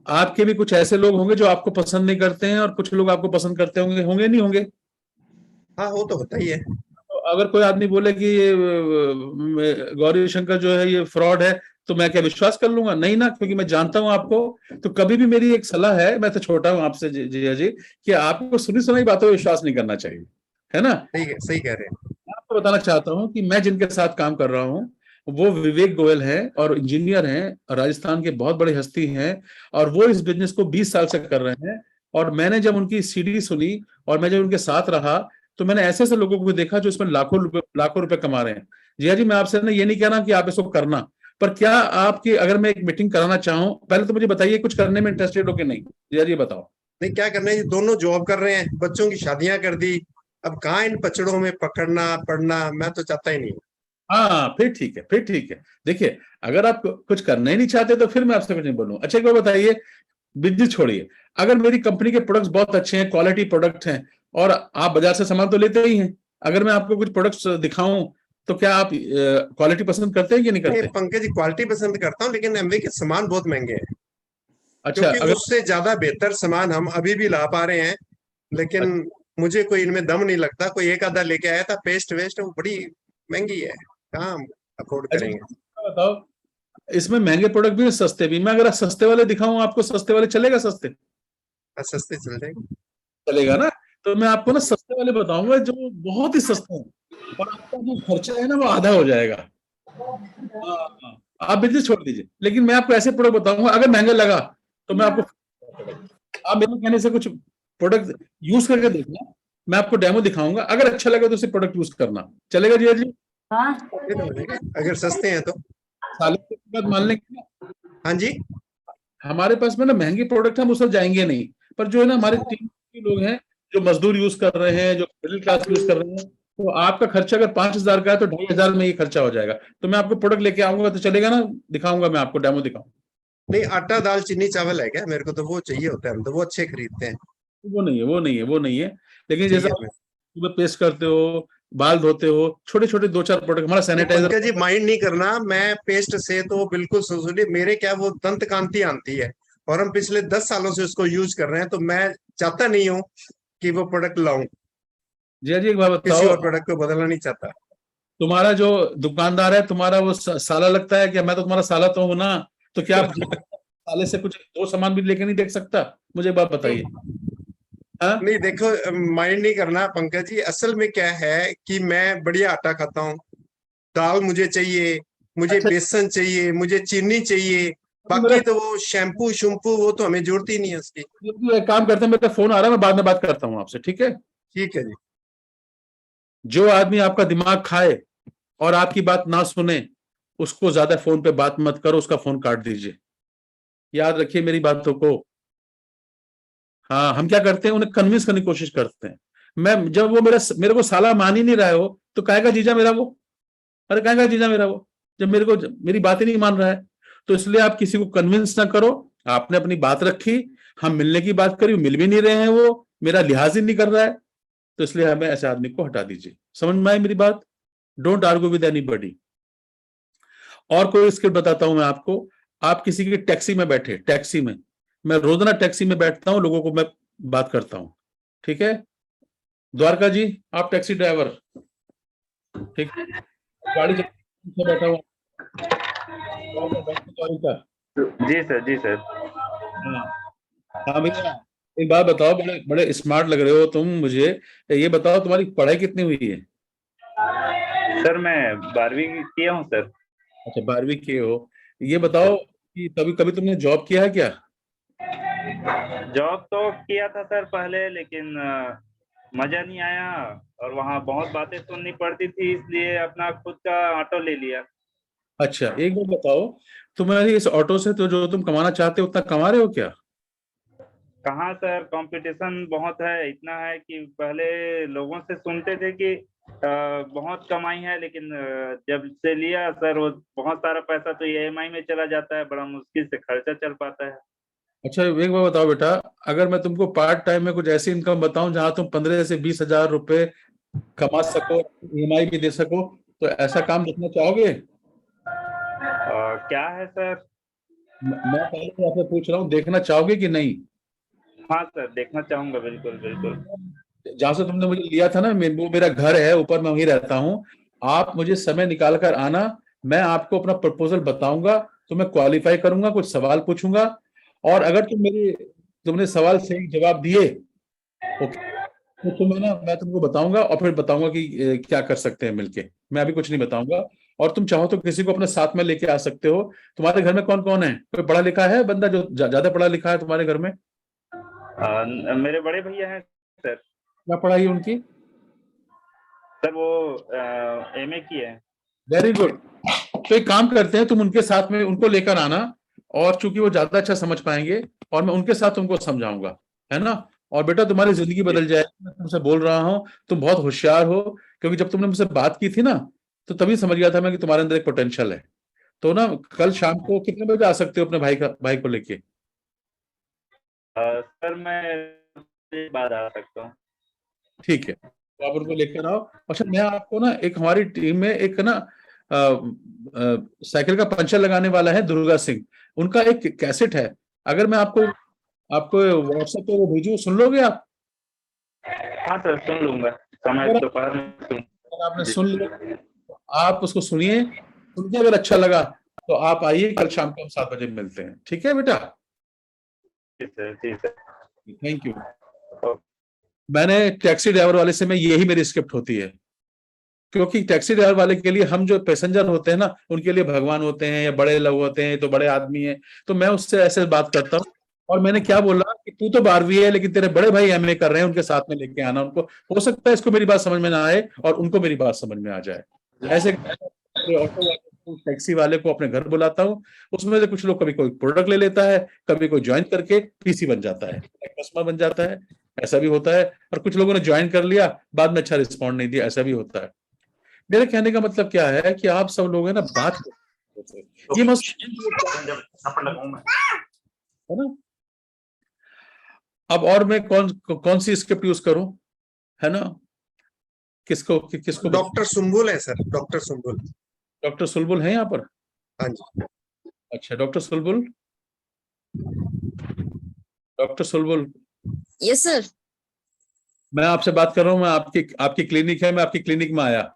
आपके भी कुछ ऐसे लोग होंगे जो आपको पसंद नहीं करते हैं, और कुछ लोग आपको पसंद करते होंगे, होंगे नहीं होंगे? हाँ, वो तो होता ही है। तो अगर कोई आदमी बोले कि ये गौरी शंकर जो है ये फ्रॉड है, तो मैं क्या विश्वास कर लूंगा? नहीं ना, क्योंकि मैं जानता हूं आपको। तो कभी भी मेरी एक सलाह है, मैं तो छोटा हूं आपसे जिया जी, कि आपको सुनी सुनाई बातों पर विश्वास नहीं करना चाहिए, है ना। ठीक है, सही कह रहे हैं। मैं आपको बताना चाहता हूं कि मैं जिनके साथ काम कर रहा हूं, वो विवेक गोयल हैं और इंजीनियर हैं, राजस्थान के बहुत बड़ी हस्ती हैं। और वो इस बिजनेस को 20 साल से कर रहे हैं। और मैंने जब उनकी सीडी सुनी और मैं जब उनके साथ रहा, तो मैंने ऐसे ऐसे लोगों को देखा जो इसमें लाखों रुपए कमा रहे हैं। जिया जी, मैं आपसे ना ये नहीं कह रहा कि आप इसको करना, पर क्या आपकी, अगर मैं एक मीटिंग कराना चाहूँ, पहले तो मुझे बताइए कुछ करने में इंटरेस्टेड हो कि नहीं? जिया जी बताओ। नहीं, क्या करना है, ये दोनों जॉब कर रहे हैं, बच्चों की शादियां कर दी। अब कहाँ इन पचड़ों में पकड़ना पड़ना, मैं तो चाहता ही नहीं। हाँ, फिर ठीक है, फिर ठीक है। देखिए, अगर आप कुछ करना ही नहीं चाहते तो फिर मैं आपसे कुछ नहीं बोलूँ। अच्छा, एक बार बताइए, बिजनेस छोड़िए, अगर मेरी कंपनी के प्रोडक्ट्स बहुत अच्छे हैं, क्वालिटी प्रोडक्ट हैं, और आप बाजार से सामान तो लेते ही हैं, अगर मैं आपको कुछ प्रोडक्ट्स दिखाऊं तो क्या आप क्वालिटी पसंद करते हैं कि नहीं नहीं करते? पंकज जी, क्वालिटी पसंद करता हूँ, लेकिन एमवे के सामान बहुत महंगे हैं, अच्छा, क्योंकि अगर उससे ज्यादा बेहतर सामान हम अभी भी ला पा रहे हैं, लेकिन मुझे कोई इनमें दम नहीं लगता। कोई एक आधा लेके आया था पेस्ट वेस्ट, वो बड़ी महंगी है, कहाँ हम अफोर्ड अच्छा, करेंगे। बताओ, इसमें महंगे प्रोडक्ट भी हैं, सस्ते भी। मैं अगर सस्ते वाले दिखाऊं आपको, सस्ते वाले चलेगा? सस्ते सस्ते चल जाएंगे। चलेगा ना? तो मैं आपको ना सस्ते वाले बताऊंगा जो बहुत ही सस्ते हैं, और आपका जो खर्चा है ना वो आधा हो जाएगा। हाँ, आप बिजनेस छोड़ दीजिए, लेकिन मैं आपको ऐसे प्रोडक्ट बताऊंगा, अगर महंगा लगा तो मैं आपको, आप मेरे कहने से कुछ प्रोडक्ट यूज करके देखना, मैं आपको डेमो दिखाऊंगा, अगर अच्छा लगा तो उसे प्रोडक्ट यूज करना। चलेगा जिया जी? ये तो हो जाएगा, अगर सस्ते हैं तो। सालों के बाद मान लेंगे ना। हाँ जी, हमारे पास में ना महंगे प्रोडक्ट हम उस पर जाएंगे नहीं, पर जो है ना हमारे टीम के लोग हैं जो मजदूर यूज कर रहे हैं, जो मिडिल क्लास यूज कर रहे हैं, तो आपका खर्चा अगर 5,000 का है तो 2,500 में ये खर्चा हो जाएगा। तो मैं आपको प्रोडक्ट लेके आऊंगा तो चलेगा ना? दिखाऊंगा, मैं आपको डेमो दिखाऊंगा। नहीं आटा दाल चीनी चावल है क्या? मेरे को तो वो चाहिए होता है, हम तो वो अच्छे खरीदते हैं। वो नहीं है, वो नहीं है, वो नहीं है। लेकिन जैसा चाहिए आप हमें। सुबह पेस्ट करते हो, बाल धोते हो, छोटे छोटे 2-4 प्रोडक्ट, हमारा सैनिटाइजर। पंकज जी माइंड नहीं करना, मैं पेस्ट से तो बिल्कुल सुनिए, मेरे क्या वो दंत कांति आती है, और हम पिछले 10 सालों से उसको यूज कर रहे हैं, तो मैं चाहता नहीं हूँ कि वो प्रोडक्ट लाऊं, जिया जी एक बात किसी बताओ, और प्रोडक्ट को बदलना नहीं चाहता। तुम्हारा जो दुकानदार है, तुम्हारा वो साला लगता है क्या? मैं तो तुम्हारा साला तो हूं ना, तो क्या आप साले से कुछ दो सामान भी लेके नहीं देख सकता? मुझे एक बात बताइए। हाँ, नहीं देखो, माइंड नहीं करना पंकज जी, असल में क्या है कि मैं बढ़िया आटा खाता हूँ, दाल मुझे चाहिए, मुझे अच्छा, बेसन चाहिए, मुझे चीनी चाहिए, मेरा बाकी तो वो शैम्पू शैम्पू वो तो हमें जरूरत ही नहीं है उसकी। एक काम करते हैं, मेरा फोन आ रहा है, मैं बाद में बात करता हूँ आपसे, ठीक है? ठीक है जी। जो आदमी आपका दिमाग खाए और आपकी बात ना सुने, उसको ज्यादा फोन पे बात मत करो, उसका फोन काट दीजिए। याद रखिए मेरी बातों को। हाँ, हम क्या करते हैं, उन्हें कन्विंस करने की कोशिश करते हैं। मैं जब वो मेरे को साला मान ही नहीं रहा है वो, तो कहेगा जीजा मेरा वो, अरे कहेगा जीजा मेरा वो, जब मेरी बात ही नहीं मान रहा है। तो इसलिए आप किसी को कन्विंस ना करो। आपने अपनी बात रखी, हम मिलने की बात करी, मिल भी नहीं रहे हैं, वो मेरा लिहाज ही नहीं कर रहा है, तो इसलिए हमें ऐसे आदमी को हटा दीजिए। समझ में आई मेरी बात? Don't argue with anybody. और कोई स्किल बताता हूं मैं आपको। आप किसी की टैक्सी में बैठे, टैक्सी में, मैं रोजाना टैक्सी में बैठता हूं, लोगों को मैं बात करता हूं, ठीक है? द्वारका जी, आप टैक्सी ड्राइवर, ठीक है? गाड़ी से बैठा हुआ द्वारका। जी सर, जी सर। हाँ, हाँ भैया, एक बात बताओ, बड़े बड़े स्मार्ट लग रहे हो तुम मुझे। ये बताओ तुम्हारी पढ़ाई कितनी हुई है? सर मैं 12वीं किया हूँ सर। अच्छा, 12वीं के हो। ये बताओ कि कभी कभी तुमने जॉब किया है क्या? जॉब तो किया था सर पहले, लेकिन मजा नहीं आया, और वहाँ बहुत बातें सुननी पड़ती थी, इसलिए अपना खुद का ऑटो ले लिया। अच्छा, एक बात बताओ, तुम्हारी इस ऑटो से तो जो तुम कमाना चाहते हो उतना कमा रहे हो क्या? कहाँ सर, कंपटीशन बहुत है, इतना है कि पहले लोगों से सुनते थे कि बहुत कमाई है, लेकिन जब से लिया सर, वो बहुत सारा पैसा तो ईएमआई में चला जाता है, बड़ा मुश्किल से खर्चा चल पाता है। अच्छा, एक बात बताओ बेटा, अगर मैं तुमको पार्ट टाइम में कुछ ऐसी इनकम बताऊं जहां तुम 15 से 20 हजार रुपए कमा सको, ईएमआई भी दे सको, तो ऐसा काम देखना चाहोगे? क्या है सर? मैं पहले आपसे पूछ रहा हूँ, देखना चाहोगे कि नहीं? हाँ सर, देखना चाहूंगा, बिल्कुल बिल्कुल। जहां से तुमने मुझे लिया था ना, वो मेरा घर है ऊपर, मैं वहीं रहता हूँ। आप मुझे समय निकाल कर आना, मैं आपको अपना प्रपोजल बताऊंगा, तुम्हें क्वालिफाई करूंगा, कुछ सवाल पूछूंगा, और अगर तुमने सवाल सही जवाब दिए, ओके, तो तुम्हें ना मैं तुमको बताऊंगा, और फिर बताऊंगा कि क्या कर सकते हैं मिलके। मैं अभी कुछ नहीं बताऊंगा। और तुम चाहो तो किसी को अपने साथ में लेके आ सकते हो। तुम्हारे घर में कौन कौन है? कोई पढ़ा लिखा है बंदा जो ज्यादा पढ़ा लिखा है तुम्हारे घर में? मेरे बड़े भैया हैं सर। क्या पढ़ाई है उनकी? सर वो एमए की है। Very good. तो एक काम करते हैं, तुम उनके साथ में उनको लेकर आना, और चूंकि वो ज्यादा अच्छा समझ पाएंगे, और मैं उनके साथ तुमको समझाऊंगा, है ना? और बेटा तुम्हारी जिंदगी बदल जाएगी, मैं तुमसे बोल रहा हूँ। तुम बहुत होशियार हो, क्योंकि जब तुमने मुझसे बात की थी ना, तो तभी समझ गया था मैं कि तुम्हारे अंदर एक पोटेंशियल है। तो ना, कल शाम को कितने बजे आ सकते हो अपने भाई को लेके? सर मैं बाद आ सकता हूँ। ठीक है। तो आप उनको लेकर आओ। अच्छा, मैं आपको ना एक हमारी टीम में एक ना साइकिल का पंचर लगाने वाला है दुर्गा सिंह, उनका एक कैसेट है, अगर मैं आपको आपको व्हाट्सएप पे वो भेजूं, सुन लोगे आप? हाँ सर, सुन लूंगा, समय अगर दोपहर में सुन। अगर आपने सुन लिया, आप उसको सुनिए, सुन के अगर अच्छा लगा तो आप आइए, कल शाम को हम 7 बजे मिलते हैं, ठीक है बेटा? जी सर, जी सर। Thank you. मैंने टैक्सी ड्राइवर वाले से मैं यही मेरी स्क्रिप्ट होती है, क्योंकि टैक्सी ड्राइवर वाले के लिए हम जो पैसेंजर होते हैं ना, उनके लिए भगवान होते हैं या बड़े लोग होते हैं, तो बड़े आदमी हैं, तो मैं उससे ऐसे बात करता हूँ। और मैंने क्या बोला कि तू तो 12वीं है, लेकिन तेरे बड़े भाई एमए कर रहे हैं, उनके साथ में लेके आना उनको, हो सकता है इसको मेरी बात समझ में ना आए और उनको मेरी बात समझ में आ जाए। ऐसे ऑटो वाले को, टैक्सी वाले को अपने घर बुलाता हूँ, उसमें से कुछ लोग कभी कोई प्रोडक्ट ले लेता है, कभी कोई ज्वाइन करके पीसी बन जाता है, कस्टमर बन जाता है, ऐसा भी होता है। और कुछ लोगों ने ज्वाइन कर लिया, बाद में अच्छा रिस्पॉन्ड नहीं दिया, ऐसा भी होता है। मेरे कहने का मतलब क्या है कि आप सब लोग है ना, बात ये मत है ना। अब और मैं कौन सी स्क्रिप्ट यूज करूं, है ना? किसको डॉक्टर सुम्बुल है सर, डॉक्टर सुम्बुल। डॉक्टर सुलबुल है यहाँ पर? हाँ जी। अच्छा, डॉक्टर सुलबुल, डॉक्टर सुलबुल, यस सर। मैं आपसे बात कर रहा हूँ, मैं आपकी क्लिनिक है, मैं आपकी क्लिनिक में आया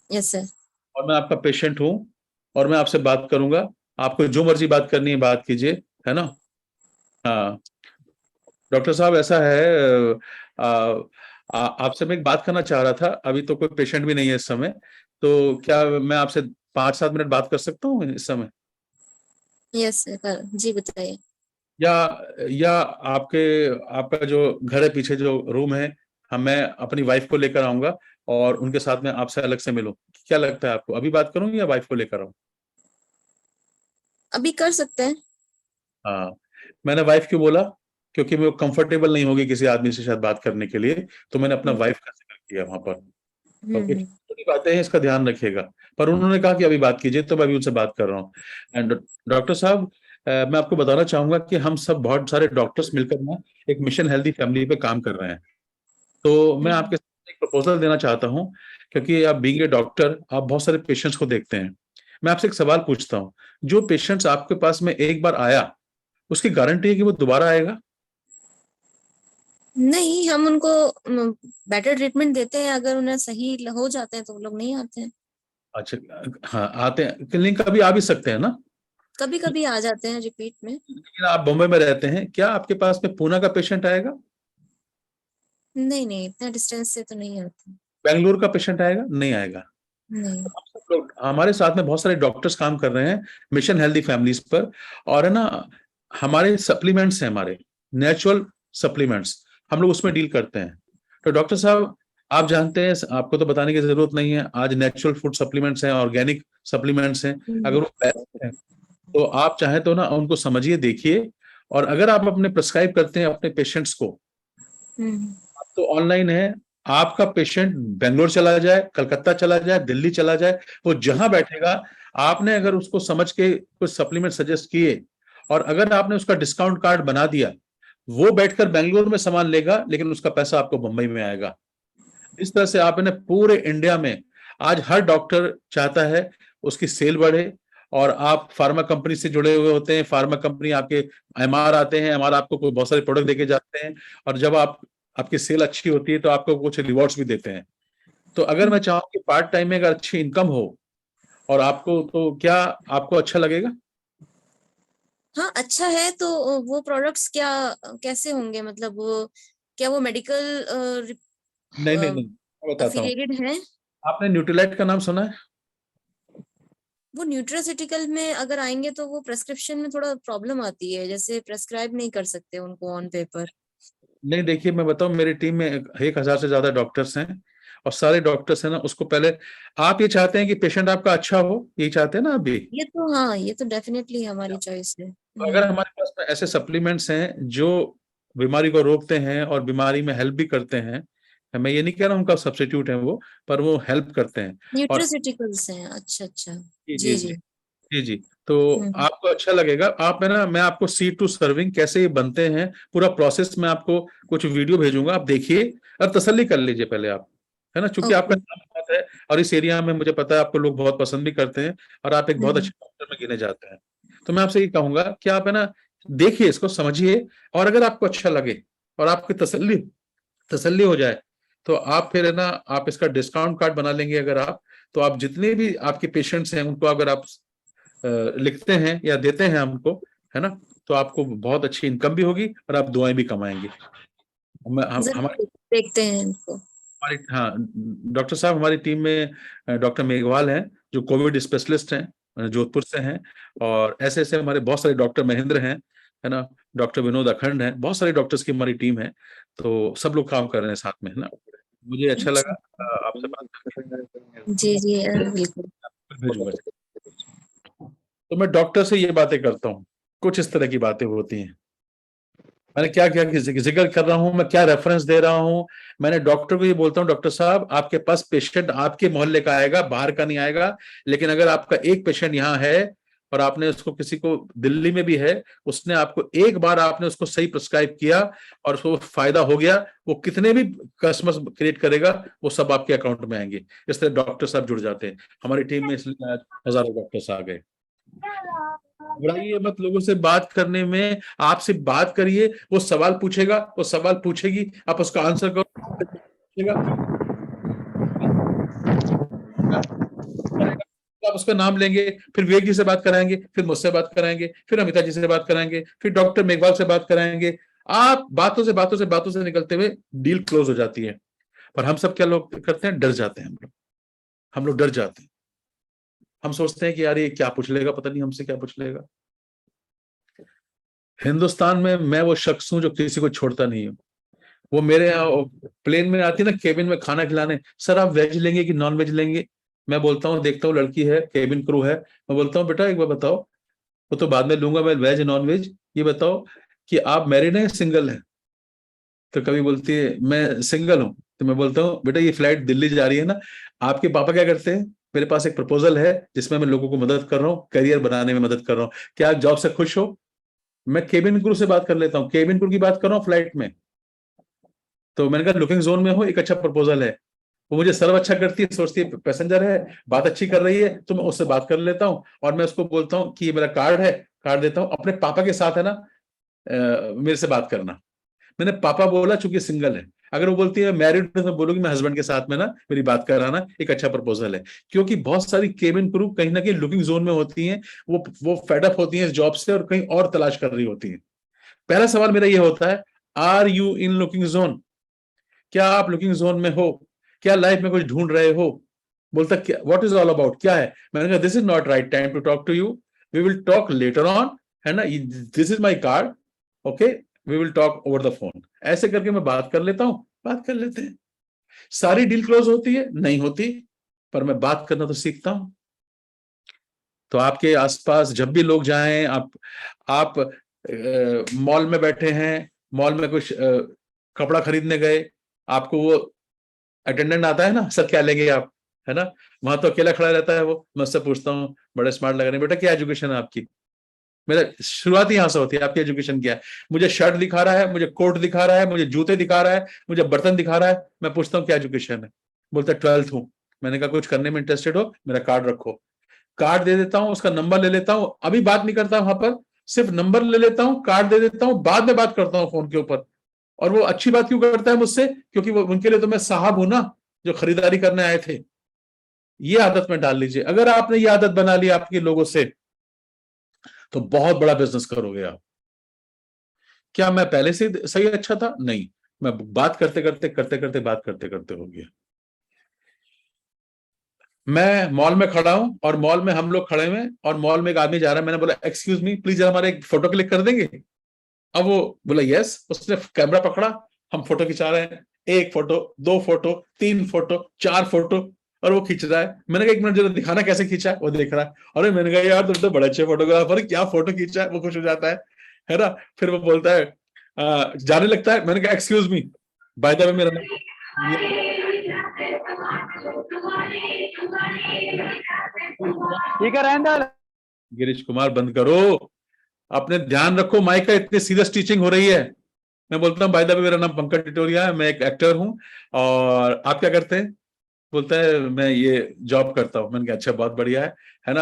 यस सर। और मैं आपका पेशेंट हूँ और मैं आपसे बात करूंगा, आपको जो मर्जी बात करनी है बात कीजिए, है ना? हाँ डॉक्टर साहब, ऐसा है, आपसे मैं एक बात करना चाह रहा था, अभी तो कोई पेशेंट भी नहीं है इस समय, तो क्या मैं आपसे 5-7 मिनट बात कर सकता हूँ इस समय? यस सर, जी बताइए। या आपका जो घर है पीछे जो रूम है, मैं अपनी वाइफ को लेकर आऊंगा और उनके साथ में आपसे अलग से मिलूं, क्या लगता है आपको? अभी बात करूं या वाइफ को लेकर आऊं? अभी कर सकते हैं। हाँ, मैंने वाइफ क्यों बोला, क्योंकि वो कंफर्टेबल नहीं होगी किसी आदमी से शायद बात करने के लिए, तो मैंने अपना वाइफ का जिक्र किया वहां पर। ओके, छोटी बातें हैं, इसका ध्यान रखिएगा। पर उन्होंने कहा कि अभी बात कीजिए, तो मैं अभी उनसे बात कर रहा हूँ। एंड डॉक्टर साहब, मैं आपको बताना चाहूंगा कि हम सब बहुत सारे डॉक्टर्स मिलकर ना एक मिशन हेल्दी फैमिली पे काम कर रहे हैं। तो मैं आपके साथ एक प्रपोजल देना चाहता हूँ, क्योंकि आप बीइंग ए डॉक्टर, आप बहुत सारे पेशेंट्स को देखते हैं। मैं आपसे एक सवाल पूछता हूँ, जो पेशेंट्स आपके पास में एक बार आया, उसकी गारंटी है कि वो दोबारा आएगा? नहीं, हम उनको बेटर ट्रीटमेंट देते हैं, अगर उन्हें सही हो जाते हैं तो वो लोग नहीं आते हैं। अच्छा, हाँ आते हैं, क्लिनिक कभी आ भी सकते हैं ना? कभी कभी आ जाते हैं रिपीट में। लेकिन आप बॉम्बे में रहते हैं, क्या आपके पास में पूना का पेशेंट आएगा? नहीं नहीं, इतना डिस्टेंस से तो नहीं आते। बेंगलुरु का पेशेंट आएगा? नहीं आएगा। नहीं। हम सब लोग, हमारे साथ में बहुत सारे डॉक्टर्स काम कर रहे हैं मिशन हेल्दी फैमिलीज पर, और है ना, हमारे सप्लीमेंट्स हैं, हमारे नेचुरल सप्लीमेंट्स, हम लोग उसमें डील करते हैं। तो डॉक्टर साहब, आप जानते हैं, आपको तो बताने की जरूरत नहीं है, आज नेचुरल फूड सप्लीमेंट्स हैं, ऑर्गेनिक सप्लीमेंट्स हैं, अगर वो बेस्ट हैं तो आप चाहें तो ना उनको समझिए, देखिए, और अगर आप अपने प्रिस्क्राइब करते हैं अपने पेशेंट्स को, तो ऑनलाइन है, आपका पेशेंट बेंगलोर चला जाए, कलकत्ता चला जाए, दिल्ली चला जाए, वो जहां बैठेगा, आपने अगर उसको समझ के कुछ सप्लीमेंट सजेस्ट किए और अगर आपने उसका डिस्काउंट कार्ड बना दिया, वो बैठकर बेंगलोर में सामान लेगा, लेकिन उसका पैसा आपको मुंबई में आएगा। इस तरह से आप इन्हें पूरे इंडिया में, आज हर डॉक्टर चाहता है उसकी सेल बढ़े, और आप फार्मा कंपनी से जुड़े हुए होते हैं, फार्मा कंपनी आपके एमआर आते हैं, एमआर आपको कोई बहुत सारे प्रोडक्ट देके जाते हैं, और जब आपकी सेल अच्छी होती है तो आपको कुछ रिवॉर्ड्स भी देते हैं। तो अगर मैं चाहूँ कि पार्ट टाइम में अगर अच्छी इनकम हो और आपको, तो क्या आपको अच्छा लगेगा? हाँ अच्छा है, तो वो प्रोडक्ट्स क्या कैसे होंगे, मतलब वो क्या वो मेडिकल नहीं नहीं नहीं, मैं बताता हूँ। अफिलिएटेड है? आपने न्यूट्रीलाइट का नाम सुना है? वो न्यूट्रास्यूटिकल में अगर आएंगे तो वो प्रेस्क्रिप्शन में थोड़ा प्रॉब्लम आती है, जैसे प्रेस्क्राइब नहीं कर सकते उनको ऑन पेपर। नहीं, देखिए मैं बताऊं, मेरी टीम में 1000 से ज्यादा डॉक्टर्स हैं, और सारे डॉक्टर्स हैं ना, उसको पहले, आप ये चाहते हैं कि पेशेंट आपका अच्छा हो, यही चाहते हैं ना आप भी? ये तो हाँ, ये तो डेफिनेटली हमारी चॉइस है। तो अगर हमारे पास में ऐसे सप्लीमेंट्स हैं जो बीमारी को रोकते हैं और बीमारी में हेल्प भी करते हैं, मैं ये नहीं कह रहा हूं उनका सब्स्टिट्यूट है वो, पर वो हेल्प करते हैं। और न्यूट्रास्यूटिकल्स हैं, अच्छा अच्छा। जी जी जी जी जी। जी जी, तो आपको अच्छा लगेगा। आप है ना, मैं आपको सीड टू सर्विंग कैसे ये बनते हैं पूरा प्रोसेस मैं आपको कुछ वीडियो भेजूंगा, आप देखिए और तसल्ली कर लीजिए पहले आप, है ना, क्योंकि आपका नाम बहुत है और इस एरिया में मुझे पता है आपको लोग बहुत पसंद भी करते हैं और आप एक बहुत अच्छे डॉक्टर में गिने जाते हैं। तो मैं आपसे ये कहूंगा कि आप है ना देखिए, इसको समझिए, और अगर आपको अच्छा लगे और आपकी तसल्ली हो जाए तो आप फिर है ना, आप इसका डिस्काउंट कार्ड बना लेंगे। अगर आप, तो आप जितने भी आपके पेशेंट्स हैं उनको अगर आप लिखते हैं या देते हैं हमको, है ना, तो आपको बहुत अच्छी इनकम भी होगी और आप दुआएं भी कमाएंगे। हमारे देखते हैं इनको। हाँ डॉक्टर साहब, हमारी टीम में डॉक्टर मेघवाल हैं जो कोविड स्पेशलिस्ट हैं, जोधपुर से हैं, और ऐसे ऐसे हमारे बहुत सारे डॉक्टर महेंद्र हैं, है ना, डॉक्टर विनोद अखंड हैं, बहुत सारे डॉक्टर्स की हमारी टीम है। तो सब लोग काम कर रहे हैं साथ में, है ना। मुझे अच्छा लगा आपसे बात करके। जी जी बिल्कुल। भेजूंगा। तो मैं डॉक्टर से ये बातें करता हूँ, कुछ इस तरह की बातें होती हैं। मैंने क्या क्या जिक्र कर रहा हूं, मैं क्या रेफरेंस दे रहा हूं। मैंने डॉक्टर को ये बोलता हूं, डॉक्टर साहब आपके पास पेशेंट आपके मोहल्ले का आएगा, बाहर का नहीं आएगा, लेकिन अगर आपका एक पेशेंट यहाँ है और आपने उसको, किसी को दिल्ली में भी है, उसने आपको एक बार आपने उसको सही प्रिस्क्राइब किया और उसको फायदा हो गया, वो कितने भी कस्टमर्स क्रिएट करेगा वो सब आपके अकाउंट में आएंगे। इस तरह डॉक्टर साहब जुड़ जाते हैं हमारी टीम में, इसलिए आज हजारों डॉक्टर्स आ गए। घबराइए मत लोगों से बात करने में, आपसे बात करिए, वो सवाल पूछेगा, वो सवाल पूछेगी, आप उसका आंसर करो, पूछेगा, आप उसका नाम लेंगे, फिर विवेक जी से बात कराएंगे, फिर मुझसे बात कराएंगे, फिर अमिता जी से बात कराएंगे, फिर डॉक्टर मेघवाल से बात कराएंगे। आप बातों से निकलते हुए डील क्लोज हो जाती है। पर हम सब क्या लोग करते हैं, डर जाते हैं। हम लोग डर जाते हैं। हम सोचते हैं कि यार ये क्या पूछ लेगा, पता नहीं हमसे क्या पूछ लेगा। हिंदुस्तान में मैं वो शख्स हूं जो किसी को छोड़ता नहीं हूं। वो मेरे यहाँ प्लेन में आती है ना, केबिन में खाना खिलाने, सर आप वेज लेंगे कि नॉन वेज लेंगे। मैं बोलता हूँ, देखता हूँ लड़की है, केबिन क्रू है, मैं बोलता हूँ बेटा एक बार बताओ, वो तो बाद में लूंगा मैं, वेज नॉन वेज, ये बताओ कि आप मैरिड हैं सिंगल है। तो कभी बोलती है मैं सिंगल हूँ, तो मैं बोलता हूँ बेटा ये फ्लाइट दिल्ली जा रही है ना, आपके पापा क्या करते हैं? मेरे पास एक प्रपोजल है जिसमें मैं लोगों को मदद कर रहा हूँ, करियर बनाने में मदद कर रहा हूँ, क्या आप जॉब से खुश हो? मैं केबिन क्रू से बात कर लेता हूँ, केबिन क्रू की बात कर रहा हूँ फ्लाइट में। तो मैंने कहा लुकिंग जोन में हो, एक अच्छा प्रपोजल है। वो मुझे सर्व अच्छा करती है, सोचती है पैसेंजर है, बात अच्छी कर रही है, तो मैं उससे बात कर लेता हूँ और मैं उसको बोलता हूँ कि ये मेरा कार्ड है, कार्ड देता हूँ, अपने पापा के साथ है ना मेरे से बात करना। मैंने पापा बोला चूंकि सिंगल है। अगर वो बोलती है मैरिड, तो मैं बोलूंगी मैं हस्बैंड के साथ में ना मेरी बात कराना, एक अच्छा प्रपोजल है। क्योंकि बहुत सारी केबिन क्रू कहीं ना कहीं लुकिंग जोन में होती हैं, वो फेड अप होती हैं इस जॉब से और कहीं और तलाश कर रही होती हैं। पहला सवाल मेरा ये होता है, are you in looking zone? क्या आप लुकिंग जोन में हो? क्या लाइफ में कुछ ढूंढ रहे हो? बोलता क्या, व्हाट इज ऑल अबाउट, क्या है? मैंने कहा this is not right time to talk to you, we will talk later on, है ना, this is my card, okay, we will talk over the phone. ऐसे करके मैं बात कर लेता हूं, बात कर लेते हैं। सारी डील क्लोज होती है? नहीं होती, पर मैं बात करना तो सीखता हूं। तो आपके आसपास जब भी लोग जाएं, आप मॉल में बैठे हैं, मॉल में कुछ कपड़ा खरीदने गए, आपको वो अटेंडेंट आता है ना, सर क्या लेंगे आप, है ना, वहां तो अकेला खड़ा रहता है वो, मैं उससे पूछता हूँ बड़े स्मार्ट लग रहे हैं, बेटा क्या एजुकेशन है आपकी? मेरा शुरुआत ही यहां से होती है, आपकी एजुकेशन क्या है? मुझे शर्ट दिखा रहा है, मुझे कोट दिखा रहा है, मुझे जूते दिखा रहा है, मुझे बर्तन दिखा रहा है, मैं पूछता हूँ क्या एजुकेशन है? बोलता है 12th हूँ। मैंने कहा कुछ करने में इंटरेस्टेड हो, मेरा कार्ड रखो। कार्ड दे देता हूँ, उसका नंबर ले लेता हूँ, अभी बात नहीं करता वहां पर, सिर्फ नंबर ले लेता हूँ, कार्ड दे देता हूँ, बाद में बात करता हूँ फोन के ऊपर। और वो अच्छी बात क्यों करता है मुझसे? क्योंकि वो उनके लिए तो मैं साहब हूं ना, जो खरीदारी करने आए थे। ये आदत में डाल लीजिए, अगर आपने ये आदत बना ली आपके लोगों से, तो बहुत बड़ा बिजनेस करोगे आप। क्या मैं पहले से सही अच्छा था? नहीं, मैं बात करते करते बात करते करते हो गया। मैं मॉल में खड़ा हूं और मॉल में हम लोग खड़े हुए और मॉल में एक आदमी जा रहा है, मैंने बोला एक्सक्यूज मी प्लीज हमारे एक फोटो क्लिक कर देंगे? अब वो बोला यस, उसने कैमरा पकड़ा, हम फोटो खिंचा रहे हैं, 1 फोटो 2 फोटो 3 फोटो 4 फोटो, और वो खींच रहा है। मैंने कहा 1 मिनट जरा दिखाना कैसे खींचा है, वो देख रहा है। अरे मैंने कहा यार तुम तो बड़े अच्छे फोटोग्राफर, क्या फोटो खींचा है, वो खुश हो जाता है ना। फिर वो बोलता है जाने लगता है। मैंने कहा excuse me, by the way मेरा ठीक है रहने दो। गिरीश कुमार बंद करो, अपने ध्यान रखो, माइक का इतनी सीरियस टीचिंग हो रही है। मैं बोलता हूँ बाय द वे मेरा नाम पंकज टिटोरिया है, मैं एक एक्टर हूँ, और आप क्या करते हैं? बोलता है मैं ये जॉब करता हूँ। मैंने कहा अच्छा, बहुत बढ़िया है ना।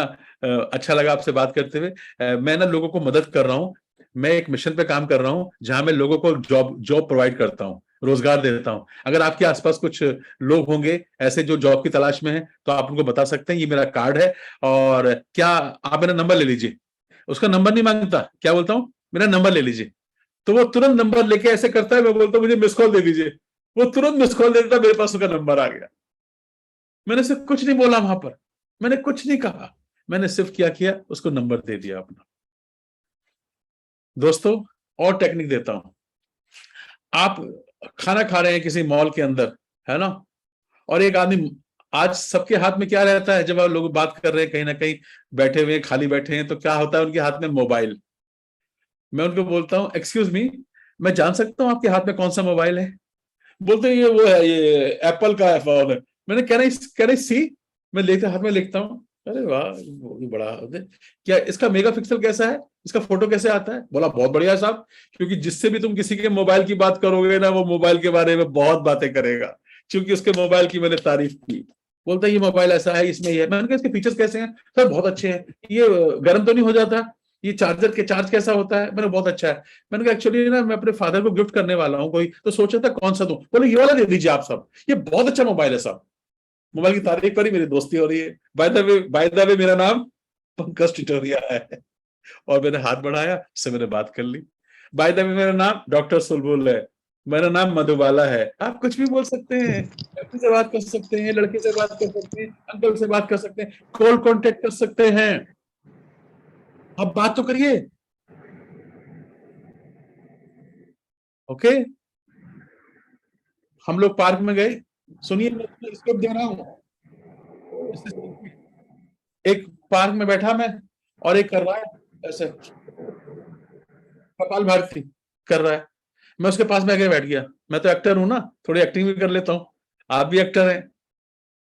अच्छा लगा आपसे बात करते हुए। मैं ना लोगों को मदद कर रहा हूँ, मैं एक मिशन पे काम कर रहा हूँ जहां मैं लोगों को जॉब प्रोवाइड करता हूँ, रोजगार देता हूँ। अगर आपके आसपास कुछ लोग होंगे ऐसे जो जॉब की तलाश में हैं, तो आप उनको बता सकते हैं, ये मेरा कार्ड है, और क्या आप मेरा नंबर ले लीजिए। उसका नंबर नहीं मांगता, क्या बोलता हूँ, मेरा नंबर ले लीजिए। तो वो तुरंत नंबर लेके ऐसे करता है, मैं बोलता हूँ मुझे मिस कॉल दे दीजिए, वो तुरंत मिस कॉल दे देता, मेरे पास उसका नंबर आ गया। मैंने सिर्फ कुछ नहीं बोला वहां पर, मैंने कुछ नहीं कहा, मैंने सिर्फ क्या किया, उसको नंबर दे दिया अपना। दोस्तों, और टेक्निक देता हूं। आप खाना खा रहे हैं किसी मॉल के अंदर, है ना, और एक आदमी, आज सबके हाथ में क्या रहता है, जब आप लोग बात कर रहे हैं कहीं ना कहीं बैठे हुए खाली बैठे हैं, तो क्या होता है, उनके हाथ में मोबाइल। मैं उनको बोलता हूं एक्सक्यूज मी, मैं जान सकता हूं आपके हाथ में कौन सा मोबाइल है? बोलते हैं ये वो है, ये एप्पल का फोन है। मैंने कह रही सी, मैं लेकर हाथ में लिखता हूँ, अरे वाह, वो भी बड़ा क्या, इसका मेगापिक्सल कैसा है, इसका फोटो कैसे आता है? बोला बहुत बढ़िया साहब, क्योंकि जिससे भी तुम किसी के मोबाइल की बात करोगे ना, वो मोबाइल के बारे में बहुत बातें करेगा, क्योंकि उसके मोबाइल की मैंने तारीफ की। बोलता है ये मोबाइल ऐसा है, इसमें ये। मैंने कहा इसके फीचर्स कैसे हैं? सर बहुत अच्छे हैं, ये गर्म तो नहीं हो जाता, ये चार्जर के चार्ज कैसा होता है? मैंने बहुत अच्छा है। मैंने कहा एक्चुअली ना मैं अपने फादर को गिफ्ट करने वाला हूँ कोई, तो सोचा था कौन सा दूं। बोले ये वाला दे दीजिए आप सब, ये बहुत अच्छा मोबाइल है साहब। मोबाइल की तारीफ पर ही मेरी दोस्ती हो रही है। बाय द वे मेरा नाम पंकज टिटोरिया है, और मैंने हाथ बढ़ाया, उससे मैंने बात कर ली। बाय द वे मेरा नाम डॉक्टर सुलबुल है, मेरा नाम मधुबाला है। आप कुछ भी बोल सकते हैं, लड़की से बात कर सकते हैं, लड़के से बात कर सकते हैं, अंकल से बात कर सकते हैं, कॉल कॉन्टेक्ट कर सकते हैं। अब बात तो करिए, ओके। हम लोग पार्क में गए, सुनिए मैं स्क्रिप्ट दे रहा हूँ। एक पार्क में बैठा मैं, और एक कर रहा है ऐसे कपाल भारती कर रहा है, मैं उसके पास में आके बैठ गया। मैं तो एक्टर हूं ना, थोड़ी एक्टिंग भी कर लेता हूँ, आप भी एक्टर हैं।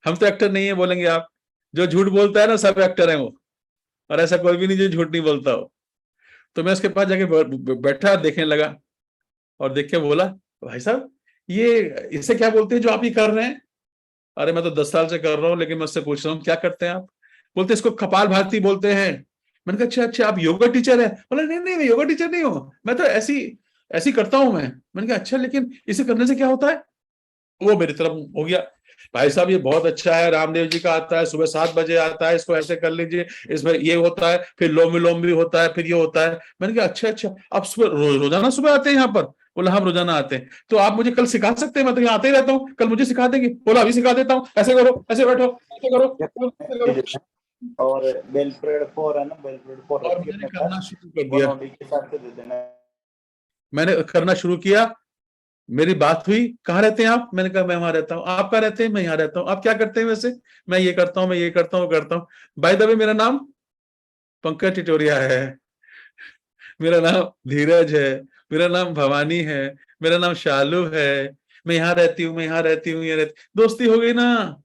हम तो एक्टर नहीं है बोलेंगे आप, जो झूठ बोलता है ना सब एक्टर है वो, और ऐसा कोई भी नहीं जो झूठ नहीं बोलता हो। तो मैं उसके पास जाके बैठा, देखने लगा, और देख के बोला भाई साहब ये इसे क्या बोलते हैं जो आप ये कर रहे हैं? अरे मैं तो 10 साल से कर रहा हूँ, लेकिन मैं उससे पूछ रहा हूँ क्या करते हैं आप? बोलते इसको कपाल भारती बोलते हैं। मैंने कहा अच्छा अच्छा, आप योगा टीचर है? बोला नहीं नहीं, मैं योगा टीचर नहीं हूँ, मैं तो ऐसी करता हूँ मैं। मैंने कहा अच्छा, लेकिन इसे करने से क्या होता है? वो मेरी तरफ हो गया, भाई साहब ये बहुत अच्छा है, रामदेव जी का आता है, सुबह 7 बजे आता है, इसको ऐसे कर लीजिए, इसमें ये होता है, फिर लोम विलोम भी होता है, फिर ये होता है। मैंने कहा अच्छा अच्छा, आप सुबह रोजाना सुबह आते हैं यहाँ पर? बोला हम रोजाना आते हैं। तो आप मुझे कल सिखा सकते हैं, मैं तो यहाँ आते ही रहता हूँ, कल मुझे सिखा देंगे? बोला अभी सिखा देता हूँ, ऐसे करो, ऐसे बैठो, ऐसे करो, ऐसे करो। और बेलफ्रेड 4 है ना, बेलफ्रेड 4 और रखिए मैंने अपने करना पास, शुरू कर वो दिया, नोडी के साथ दे देना। मैंने करना शुरू किया। मेरी बात हुई, कहाँ रहते हैं आप? मैंने कहा मैं वहां रहता हूँ। आप कहाँ रहते हैं? मैं यहाँ रहता हूँ। आप क्या करते हैं वैसे? मैं ये करता हूँ, मैं ये करता हूँ, वो करता हूँ। बाय द वे मेरा नाम पंकज टिटोरिया है, मेरा नाम धीरज है, मेरा नाम भवानी है, मेरा नाम शालू है, मैं यहाँ रहती हूँ, मैं यहाँ रहती हूँ, यहाँ रहती। दोस्ती हो गई ना।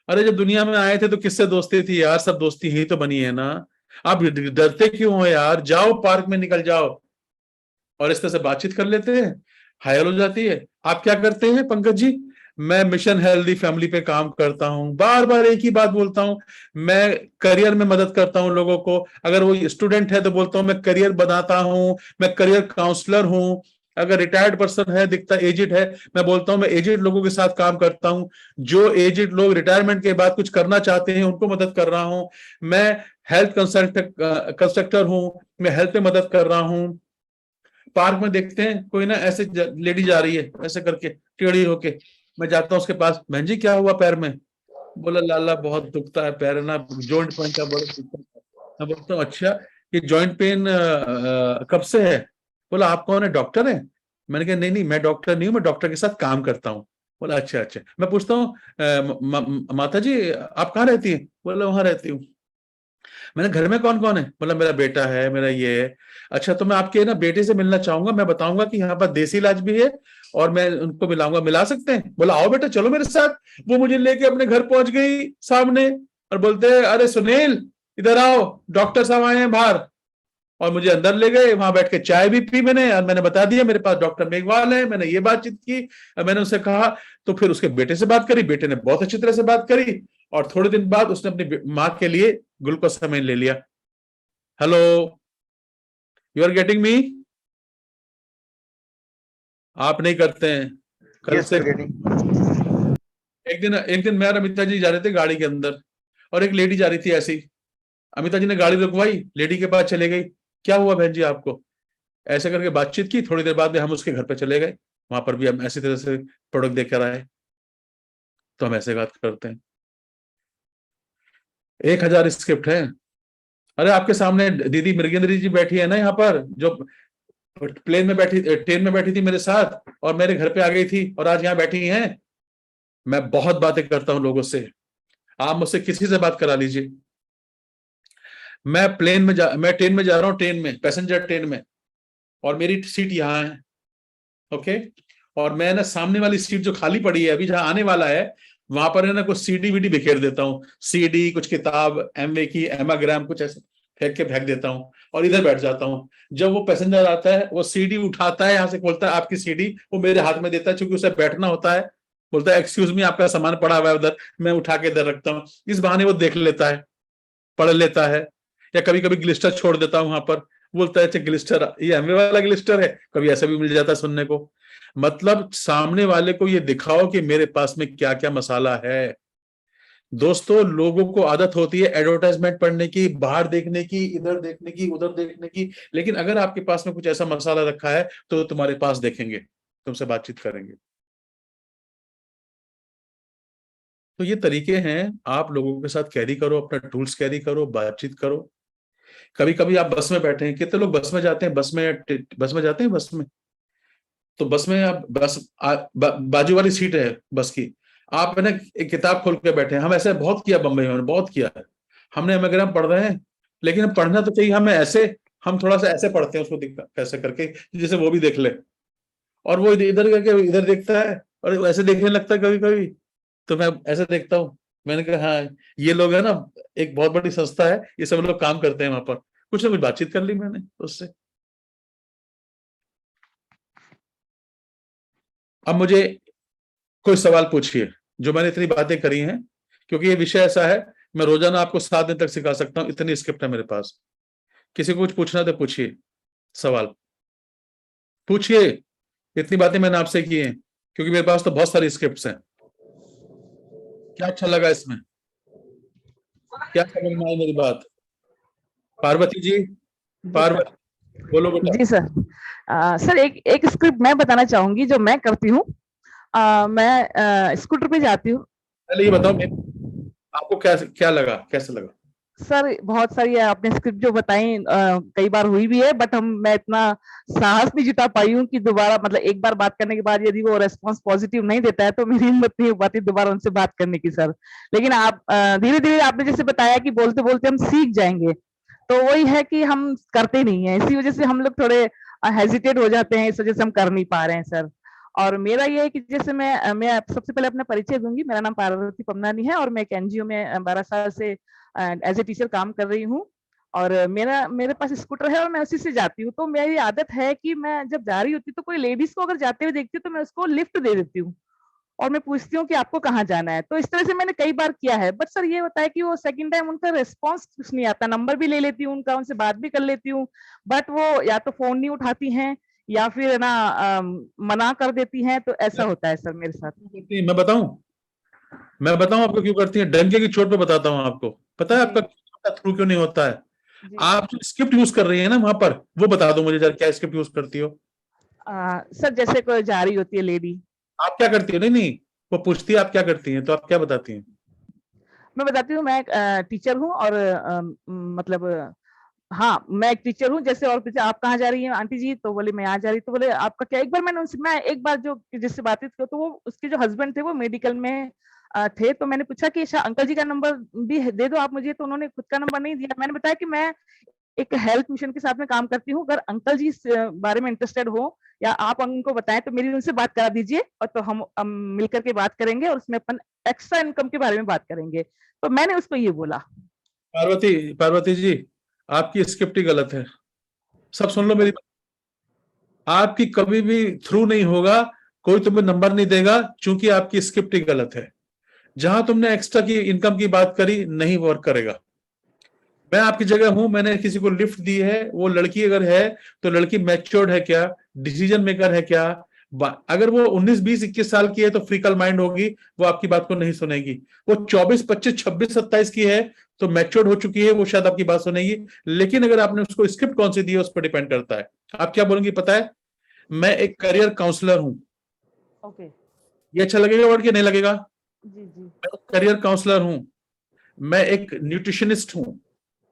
अरे जब दुनिया में आए थे तो किससे दोस्ती थी यार? सब दोस्ती ही तो बनी है ना। आप डरते क्यों हो यार? जाओ पार्क में निकल जाओ, और इस तरह से बातचीत कर लेते हैं, हायल हो जाती है। आप क्या करते हैं पंकज जी? मैं मिशन हेल्दी फैमिली पे काम करता हूं, बार बार एक ही बात बोलता हूं, मैं करियर में मदद करता हूं लोगों को। अगर वो स्टूडेंट है तो बोलता हूं मैं करियर बनाता हूं, मैं करियर काउंसलर हूं। अगर रिटायर्ड पर्सन है, दिखता एजेड है, मैं बोलता हूं मैं एजेड लोगों के साथ काम करता हूं। जो एजेड लोग रिटायरमेंट के बाद कुछ करना चाहते हैं उनको मदद कर रहा हूं। मैं हेल्थ कंस्ट्रक्टर हूं, मैं हेल्थ में मदद कर रहा हूं। पार्क में देखते हैं कोई ना ऐसे लेडी जा रही है ऐसे करके टेढ़ी होके, मैं जाता हूँ उसके पास, बहन जी क्या हुआ पैर में? बोला लाला बहुत दुखता है पैर ना, जॉइंट पेन का बड़ा दुखता है। मैं बोलता हूँ अच्छा, ये जॉइंट पेन कब से है? बोला आप कौन है, डॉक्टर है? मैंने कहा नहीं नहीं, मैं डॉक्टर नहीं हूँ, मैं डॉक्टर के साथ काम करता हूँ। बोला अच्छा अच्छा। मैं पूछता हूँ माता जी आप कहाँ रहती है? बोला वहां रहती हूँ। मैंने घर में कौन कौन है? बोला मेरा बेटा है, मेरा ये है। अच्छा तो मैं आपके ना बेटे से मिलना चाहूंगा, मैं बताऊंगा कि यहाँ पर देसी इलाज भी है, और मैं उनको मिलाऊंगा, मिला सकते हैं? बोला आओ बेटा चलो मेरे साथ। वो मुझे लेके अपने घर पहुंच गई सामने, और बोलते हैं अरे सुनील इधर आओ, डॉक्टर साहब आए हैं बाहर। और मुझे अंदर ले गए, वहां बैठ के चाय भी पी मैंने, और मैंने बता दिया मेरे पास डॉक्टर मेघवाल है, मैंने ये बातचीत की, और मैंने उससे कहा। तो फिर उसके बेटे से बात करी, बेटे ने बहुत अच्छी तरह से बात करी, और थोड़े दिन बाद उसने अपनी माँ के लिए ग्लूकोसामाइन ले लिया। Hello, you are getting me? आप नहीं करते हैं। कल से एक दिन मैं और अमिता जी जा रहे थे गाड़ी के अंदर, और एक लेडी जा रही थी ऐसी। अमिता जी ने गाड़ी रुकवाई, लेडी के पास चले गई, क्या हुआ बहन जी आपको, ऐसे करके बातचीत की। थोड़ी देर बाद में हम उसके घर पे चले गए, वहां पर भी हम ऐसी तरह से प्रोडक्ट देकर आए। तो हम ऐसे बात करते हैं। 1000 स्क्रिप्ट है। अरे आपके सामने दीदी मृगेंद्री जी बैठी है ना यहाँ पर, जो ट्रेन में बैठी थी मेरे साथ, और मेरे घर पे आ गई थी, और आज यहाँ बैठी हैं। मैं बहुत बातें करता हूं लोगों से, आप मुझसे किसी से बात करा लीजिए। मैं ट्रेन में जा रहा हूँ, ट्रेन में, पैसेंजर ट्रेन में, और मेरी सीट यहाँ है, ओके। और मैं ना सामने वाली सीट जो खाली पड़ी है अभी, जहां आने वाला है, वहां पर है ना कुछ सीडी वीडी बिखेर देता हूँ, सीडी, कुछ किताब, एमवे की, एमाग्राम, कुछ ऐसे फेंक देता हूँ, और इधर बैठ जाता हूँ। जब वो पैसेंजर आता है, वो सीडी उठाता है, यहाँ से बोलता है आपकी सीडी, वो मेरे हाथ में देता है, क्योंकि उसे बैठना होता है। बोलता है एक्सक्यूज मी, आपका सामान पड़ा हुआ है उधर, मैं उठा के इधर रखता हूँ। इस बहाने वो देख लेता है, पढ़ लेता है। या कभी कभी ग्लिस्टर छोड़ देता हूँ वहां पर, बोलता है अच्छा ग्लिस्टर, ये एमवे वाला ग्लिस्टर है, कभी ऐसा भी मिल जाता है सुनने को। मतलब सामने वाले को ये दिखाओ कि मेरे पास में क्या क्या मसाला है। दोस्तों, लोगों को आदत होती है एडवर्टाइजमेंट पढ़ने की, बाहर देखने की, इधर देखने की, उधर देखने की, लेकिन अगर आपके पास में कुछ ऐसा मसाला रखा है तो तुम्हारे पास देखेंगे, तुमसे बातचीत करेंगे। तो ये तरीके हैं, आप लोगों के साथ कैरी करो, अपना टूल्स कैरी करो, बातचीत करो। कभी कभी आप बस में बैठे हैं, कितने लोग बस में जाते हैं, बस में जाते हैं, बस में। तो बस में आप बाजू वाली सीट है बस की, आप है ना एक किताब खोल के बैठे हैं। हम ऐसे बहुत किया, बम्बई में बहुत किया है हमने। अगर हम पढ़ रहे हैं, लेकिन हम पढ़ना तो चाहिए हमें ऐसे, हम थोड़ा सा ऐसे पढ़ते हैं उसको कैसे करके, जैसे वो भी देख ले, और वो इधर करके इधर देखता है, और ऐसे देखने लगता है कभी कभी। तो मैं ऐसे देखता हूँ, मैंने कहा हाँ, ये लोग है ना, एक बहुत बड़ी संस्था है, ये सब लोग काम करते हैं वहां पर। कुछ ना कुछ बातचीत कर ली मैंने उससे। अब मुझे कोई सवाल पूछिए, जो मैंने इतनी बातें करी हैं, क्योंकि ये विषय ऐसा है, मैं रोजाना आपको 7 दिन तक सिखा सकता हूँ, इतनी स्क्रिप्ट है मेरे पास। किसी को कुछ पूछना तो पूछिए, सवाल पूछिए। इतनी बातें मैंने आपसे की हैं, क्योंकि मेरे पास तो बहुत सारी स्क्रिप्ट्स हैं। क्या अच्छा लगा इसमें, क्या समझ में आई मेरी बात? पार्वती जी, पार्वती बोलो बेटा। जी सर। सर एक स्क्रिप्ट मैं बताना चाहूंगी जो मैं करती हूँ। मैं स्कूटर पे जाती हूँ। पहले ये बताओ आपको क्या लगा, कैसा लगा? सर बहुत सारी आपने स्क्रिप्ट जो बताई कई बार हुई भी है, बट मैं इतना साहस नहीं जुटा पाई हूँ कि दोबारा, मतलब एक बार बात करने के बाद यदि वो रेस्पॉन्स पॉजिटिव नहीं देता है तो मेरी हिम्मत नहीं हो पाती दोबारा उनसे बात करने की सर। लेकिन आप धीरे धीरे आपने जैसे बताया कि बोलते बोलते हम सीख जाएंगे, तो वही है कि हम करते नहीं है, इसी वजह से हम लोग थोड़े हेजिटेट हो जाते हैं, इस वजह से हम कर नहीं पा रहे हैं सर। और मेरा ये है कि जैसे मैं सबसे पहले अपना परिचय दूंगी। मेरा नाम पार्वती पमनानी है, और मैं एक एनजीओ में 12 साल से एज ए टीचर काम कर रही हूँ। और मेरे पास स्कूटर है और मैं उसी से जाती हूँ। तो मेरी आदत है कि मैं जब जा रही होती तो कोई लेडीज को अगर जाते हुए देखती हूँ तो मैं उसको लिफ्ट दे देती हूँ, और मैं पूछती हूँ कि आपको कहाँ जाना है। तो इस तरह से मैंने कई बार किया है, बट सर ये होता है कि वो सेकंड टाइम उनका रिस्पॉन्स कुछ नहीं आता। नंबर भी ले लेती हूँ उनका, उनसे बात भी कर लेती हूँ, बट वो या तो फोन नहीं उठाती हैं या फिर है ना मना कर देती हैं। तो ऐसा होता है सर मेरे साथ। मैं बताऊं आपको क्यों करती है? डंके की चोट पे बताता हूँ आपको। पता है आपका थ्रू क्यों नहीं होता है? आप जो स्क्रिप्ट यूज कर रही है ना वहां पर, वो बता दो मुझे जरा, क्या स्क्रिप्ट यूज करती हो? सर जैसे कोई जा रही होती है लेडी, आप क्या करती हो? नहीं, वो पूछती है आप क्या करती हैं, तो आप क्या बताती हैं? मैं बताती हूँ मैं एक टीचर हूँ, और मतलब हाँ मैं एक टीचर हूँ। जैसे और पूछे आप कहाँ जा रही हैं आंटी जी, तो बोले मैं आ जा रही। तो बोले आपका क्या? एक बार मैं एक बार जो जिससे बातचीत की, तो वो उसके जो हस्बैंड थे वो मेडिकल में थे। तो मैंने पूछा कि अच्छा अंकल जी का नंबर भी दे दो आप मुझे। तो उन्होंने खुद का नंबर नहीं दिया। मैंने बताया कि मैं एक हेल्थ मिशन के साथ में काम करती हूँ, अगर अंकल जी इस बारे में इंटरेस्टेड हो या आप उनको बताएं तो मेरी उनसे बात करा दीजिए, और तो हम मिलकर के बात करेंगे और उसमें अपन एक्स्ट्रा इनकम के बारे में बात करेंगे। तो मैंने उसको ये बोला। पार्वती जी, आपकी स्क्रिप्ट ही गलत है। सब सुन लो मेरी बात। आपकी कभी भी थ्रू नहीं होगा, कोई तुम्हें नंबर नहीं देगा, क्योंकि आपकी स्क्रिप्ट ही गलत है। जहां तुमने एक्स्ट्रा की इनकम की बात करी, नहीं वर्क करेगा। मैं आपकी जगह हूं, मैंने किसी को लिफ्ट दी है, वो लड़की अगर है तो लड़की मैच्योर्ड है क्या, डिसीजन मेकर है क्या? अगर वो 19, 20, 21 साल की है तो फ्रीकल माइंड होगी, वो आपकी बात को नहीं सुनेगी। वो 24, 25, 26, 27 की है तो मैच्योर्ड हो चुकी है, वो शायद आपकी बात सुनेगी। लेकिन अगर आपने उसको स्क्रिप्ट कौन सी दी है, उस पर डिपेंड करता है। आप क्या बोलेंगी पता है? मैं एक करियर काउंसलर हूं। ओके। ये अच्छा लगेगा वर्ड कि नहीं लगेगा? जी जी। मैं करियर काउंसलर हूं, मैं एक न्यूट्रिशनिस्ट हूं,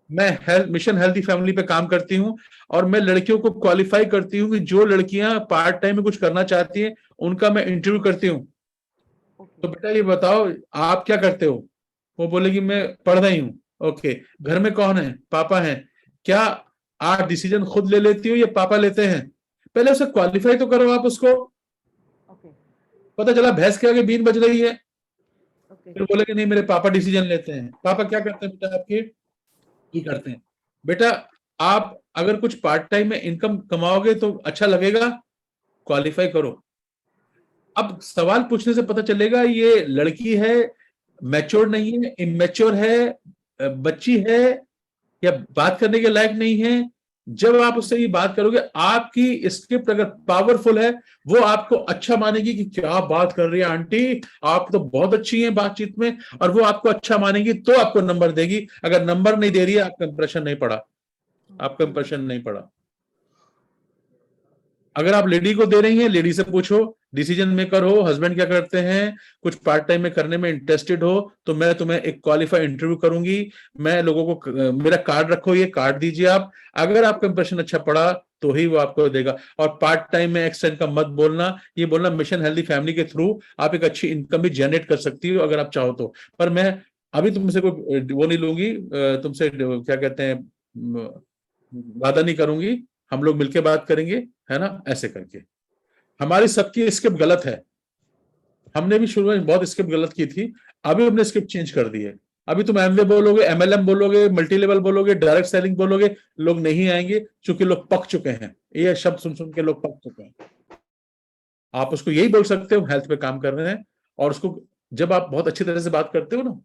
मैं मिशन हेल्दी फैमिली पे काम करती हूं, और मैं लड़कियों को क्वालिफाई करती हूं कि जो लड़कियां पार्ट टाइम में कुछ करना चाहती हैं, उनका मैं इंटरव्यू करती हूं। तो बेटा ये बताओ आप क्या करते हो? वो बोलेगी मैं पढ़ रही हूँ। ओके, घर में कौन है? पापा हैं। क्या आप डिसीजन खुद ले लेती हो या पापा लेते हैं? पहले उसे क्वालिफाई तो करो आप उसको। पता चला भैंस के आगे बीन बज रही है, फिर बोलेगे नहीं मेरे पापा डिसीजन लेते हैं। पापा क्या करते हैं बेटा आपके? ये करते हैं। बेटा आप अगर कुछ पार्ट टाइम में इनकम कमाओगे तो अच्छा लगेगा, क्वालिफाई करो। अब सवाल पूछने से पता चलेगा ये लड़की है, मैच्योर नहीं है, इमेच्योर है, बच्ची है, या बात करने के लायक नहीं है। जब आप उससे ये बात करोगे, आपकी स्क्रिप्ट अगर पावरफुल है, वो आपको अच्छा मानेगी कि क्या बात कर रही है आंटी, आप तो बहुत अच्छी हैं बातचीत में, और वो आपको अच्छा मानेगी तो आपको नंबर देगी। अगर नंबर नहीं दे रही है, आपका इंप्रेशन नहीं पड़ा, आपका इंप्रेशन नहीं पड़ा। अगर आप लेडी को दे रही हैं, लेडी से पूछो, डिसीजन मेकर हो, हस्बैंड क्या करते हैं, कुछ पार्ट टाइम में करने में इंटरेस्टेड हो, तो मैं तुम्हें एक क्वालिफाई इंटरव्यू करूंगी। मैं लोगों को मेरा कार्ड रखो, ये कार्ड दीजिए आप। अगर आपका इंप्रेशन अच्छा पड़ा तो ही वो आपको देगा। और पार्ट टाइम में एक्सटेंड का मत बोलना, ये बोलना मिशन हेल्दी फैमिली के थ्रू आप एक अच्छी इनकम भी जनरेट कर सकती हो अगर आप चाहो तो। पर मैं अभी तुमसे कोई वो नहीं लूंगी, तुमसे क्या कहते हैं, वादा नहीं करूंगी। हम लोग मिलकर बात करेंगे, है ना, ऐसे करके। हमारी सबकी स्क्रिप्ट गलत है। हमने भी शुरू में बहुत स्क्रिप्ट गलत की थी, अभी हमने स्क्रिप्ट चेंज कर दी है। अभी तुम एमवे बोलोगे, एमएलएम बोलोगे, मल्टी लेवल बोलोगे, डायरेक्ट सेलिंग बोलोगे, लोग नहीं आएंगे, क्योंकि लोग पक चुके हैं। ये शब्द सुन सुन के लोग पक चुके हैं। आप उसको यही बोल सकते हो, हेल्थ पे काम कर रहे हैं। और उसको जब आप बहुत अच्छी तरह से बात करते हो ना,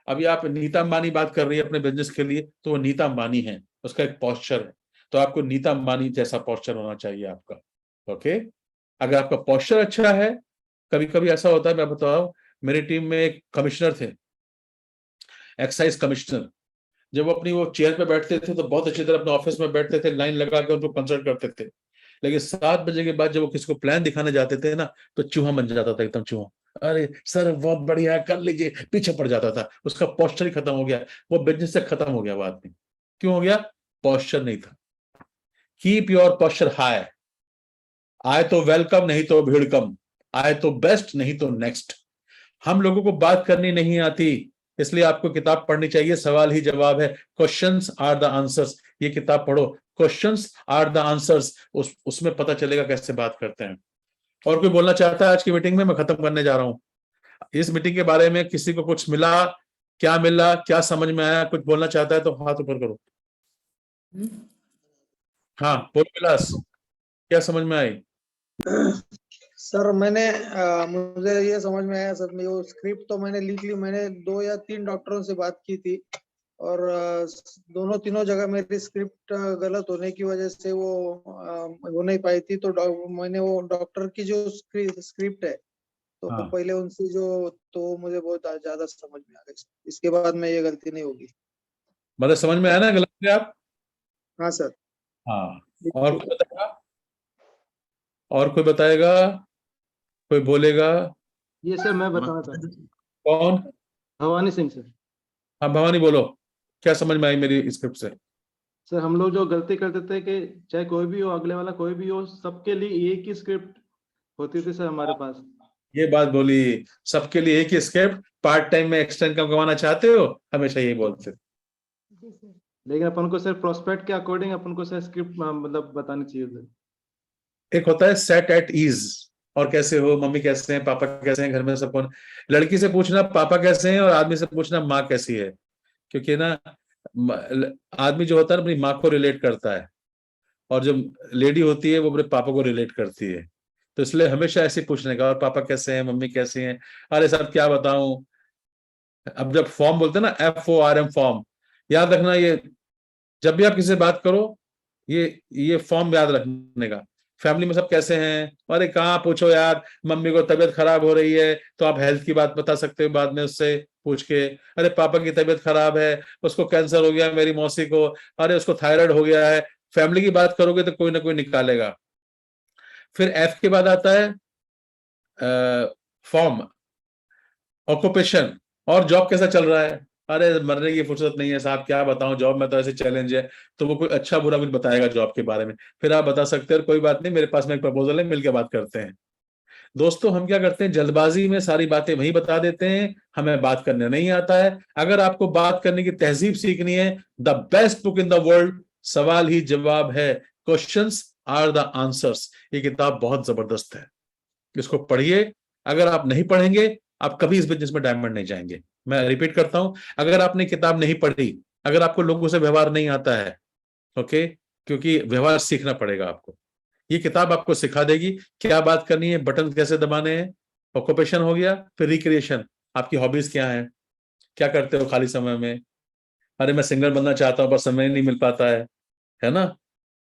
अभी आप नीता अंबानी बात कर रही है अपने बिजनेस के लिए, तो वो नीता अंबानी है, उसका एक पॉस्चर है। तो आपको नीता अंबानी जैसा पॉस्चर होना चाहिए आपका। ओके, अगर आपका पॉस्चर अच्छा है, कभी कभी ऐसा होता है, मैं बता रहा हूं, मेरी टीम में एक कमिश्नर थे, एक्साइज कमिश्नर। जब वो अपनी वो चेयर पे बैठते थे तो बहुत अच्छी तरह अपने ऑफिस में बैठते थे, लाइन लगा के उनको कंसल्ट करते थे। लेकिन 7 बजे के बाद जब वो किसी को प्लान दिखाने जाते थे ना, तो चूहा बन जाता था, एकदम चूहा। अरे सर बहुत बढ़िया है, कर लीजिए, पीछे पड़ जाता था। उसका पॉस्चर ही खत्म हो गया, वो बिजनेस से खत्म हो गया वो आदमी। क्यों हो गया? पॉस्चर नहीं था। Keep your posture high. आए तो वेलकम, नहीं तो भीड़ कम। आए तो बेस्ट, नहीं तो नेक्स्ट। हम लोगों को बात करनी नहीं आती, इसलिए आपको किताब पढ़नी चाहिए। सवाल ही जवाब है, क्वेश्चंस आर द आंसर्स। ये किताब पढ़ो, क्वेश्चंस आर द आंसर्स। उसमें पता चलेगा कैसे बात करते हैं। और कोई बोलना चाहता है आज की मीटिंग में? मैं खत्म करने जा रहा हूं। इस मीटिंग के बारे में किसी को कुछ मिला, क्या मिला, क्या समझ में आया, कुछ बोलना चाहता है तो हाथ ऊपर करो। हाँ बोल विलास, क्या समझ में आई? सर मुझे ये समझ में आया सर, वो स्क्रिप्ट तो मैंने लिख ली। मैंने 2 या 3 डॉक्टरों से बात की थी, और दोनों तीनों जगह मेरी स्क्रिप्ट गलत होने की वजह से वो हो नहीं पाई थी। तो मैंने वो डॉक्टर की जो स्क्रिप्ट है, तो हाँ। पहले उनसे तो मुझे बहुत ज्यादा समझ में आ गई। इसके बाद में ये गलती नहीं होगी। मतलब समझ में आया ना गलत है आप? हाँ सर। हाँ। और कोई बताएगा? और कोई बताएगा? कोई बोलेगा? ये सर मैं बताना था। कौन? भवानी सिंह सर। हाँ भवानी बोलो, क्या समझ में आई मेरी स्क्रिप्ट से? सर हम लोग जो गलती करते थे कि चाहे कोई भी हो, अगले वाला कोई भी हो, सबके लिए एक ही स्क्रिप्ट होती थी सर हमारे पास। ये बात बोली, सबके लिए एक ही स्क्रिप्ट। पार्ट टाइम में एक्स्ट्रा इनकम कमाना चाहते हो, हमेशा यही बोलते। लेकिन अपन को सर प्रोस्पेक्ट के अकॉर्डिंग अपन को सर स्क्रिप्ट मतलब बतानी चाहिए सर। एक होता है सेट एट ईज, और कैसे हो, मम्मी कैसे हैं, पापा कैसे हैं, घर में सब कौन। लड़की से पूछना पापा कैसे हैं, और आदमी से पूछना माँ कैसी है। क्योंकि ना आदमी जो होता है अपनी माँ को रिलेट करता है, और जो लेडी होती है वो अपने पापा को रिलेट करती है। तो इसलिए हमेशा ऐसे पूछने का, और पापा कैसे हैं, मम्मी कैसी हैं, अरे साहब क्या बताऊं। अब जब फॉर्म बोलते हैं ना, FORM फॉर्म, याद रखना, ये जब भी आप किसी से बात करो ये फॉर्म याद रखने का। फैमिली में सब कैसे हैं, अरे कहाँ पूछो यार, मम्मी को तबीयत खराब हो रही है तो आप हेल्थ की बात बता सकते हो बाद में उससे पूछ के। अरे पापा की तबीयत खराब है, उसको कैंसर हो गया, मेरी मौसी को, अरे उसको थायराइड हो गया है। फैमिली की बात करोगे तो कोई ना कोई निकालेगा। फिर F के बाद आता है फॉर्म, ऑक्यूपेशन, और जॉब कैसा चल रहा है। अरे मरने की फुर्सत नहीं है साहब, क्या बताऊं, जॉब में तो ऐसे चैलेंज है। तो वो कोई अच्छा बुरा कुछ बताएगा जॉब के बारे में, फिर आप बता सकते हो कोई बात नहीं, मेरे पास में एक प्रपोजल है, मिलकर बात करते हैं। दोस्तों हम क्या करते हैं, जल्दबाजी में सारी बातें वहीं बता देते हैं, हमें बात करने नहीं आता है। अगर आपको बात करने की तहजीब सीखनी है, the best book in the world सवाल ही जवाब है, क्वेश्चंस आर द आंसर्स, ये किताब बहुत जबरदस्त है, इसको पढ़िए। अगर आप नहीं पढ़ेंगे आप कभी इस बिजनेस में डायमंड नहीं जाएंगे। मैं रिपीट करता हूं, अगर आपने किताब नहीं पढ़ी, अगर आपको लोगों से व्यवहार नहीं आता है, ओके, क्योंकि व्यवहार सीखना पड़ेगा आपको, ये किताब आपको सिखा देगी क्या बात करनी है, बटन कैसे दबाने हैं। ऑक्यूपेशन हो गया, फिर रिक्रिएशन, आपकी हॉबीज क्या है, क्या करते हो खाली समय में। अरे मैं सिंगर बनना चाहता हूं पर समय नहीं मिल पाता है ना।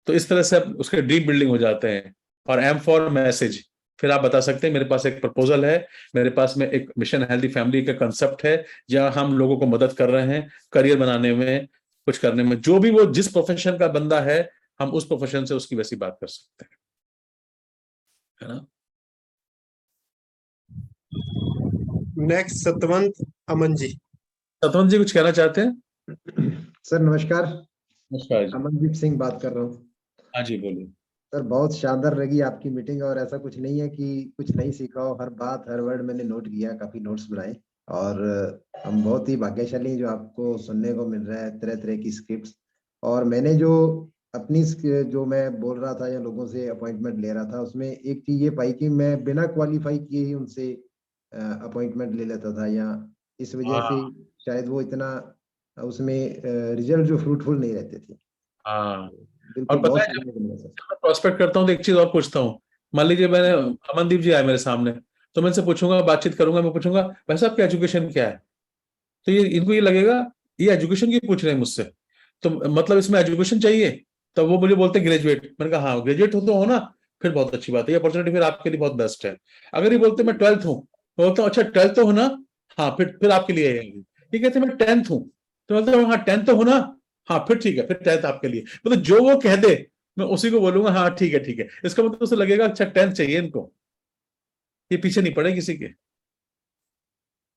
तो इस तरह से उसके ड्रीम बिल्डिंग हो जाते हैं। और M फॉर मैसेज, फिर आप बता सकते हैं मेरे पास एक प्रपोजल है, मेरे पास में एक मिशन हेल्दी फैमिली का कंसेप्ट है, जहां हम लोगों को मदद कर रहे हैं करियर बनाने में, कुछ करने में। जो भी वो जिस प्रोफेशन का बंदा है, हम उस प्रोफेशन से उसकी वैसी बात कर सकते हैं, है ना। नेक्स्ट सतवंत अमन जी। सतवंत जी कुछ कहना चाहते हैं? सर नमस्कार। नमस्कार जी। अमनदीप सिंह बात कर रहा हूँ। हाँ जी बोलिए। सर बहुत शानदार लगी आपकी मीटिंग, और ऐसा कुछ नहीं है कि कुछ नहीं सीखा हो, हर बात हर वर्ड मैंने नोट किया, काफी नोट्स बनाए। और हम बहुत ही भाग्यशाली हैं जो आपको सुनने को मिल रहा है तरह तरह की स्क्रिप्ट्स। और मैंने जो अपनी जो मैं बोल रहा था या लोगों से अपॉइंटमेंट ले रहा था, उसमें एक चीज ये पाई कि मैं बिना क्वालिफाई किए ही उनसे अपॉइंटमेंट ले लेता था, या इस वजह से शायद वो इतना उसमें रिजल्ट जो फ्रूटफुल नहीं रहते थे। हाँ, बिल्कुल और पता बहुत है सीखने को मिला सर। मैं प्रोस्पेक्ट करता हूँ तो एक चीज और पूछता हूँ। मान लीजिए मैंने, अमनदीप जी आए मेरे सामने, तो मैं इनसे पूछूंगा, बातचीत करूंगा, मैं पूछूंगा भाई साहब आपकी एजुकेशन क्या है। तो ये इनको ये लगेगा ये एजुकेशन की पूछ रहे हैं मुझसे, तो मतलब इसमें एजुकेशन चाहिए। तो वो मुझे बोलते हैं ग्रेजुएट। मैंने कहा हाँ ग्रेजुएट हो तो हो ना, फिर बहुत अच्छी बात है, ये अपॉर्चुनिटी फिर आपके लिए बहुत बेस्ट है। अगर ये बोलते मैं 12th हूँ, तो बोलता हूँ अच्छा 12th तो हो ना, हाँ फिर आपके लिए है। ये कहते मैं 10th हूँ, तो बोलता हूँ हाँ 10th तो हो ना, हाँ फिर ठीक है, फिर 10th आपके लिए। मतलब जो वो कह दे मैं उसी को बोलूंगा हाँ ठीक है ठीक है। इसका मतलब उसे लगेगा अच्छा 10th चाहिए इनको, ये पीछे नहीं पड़े किसी के।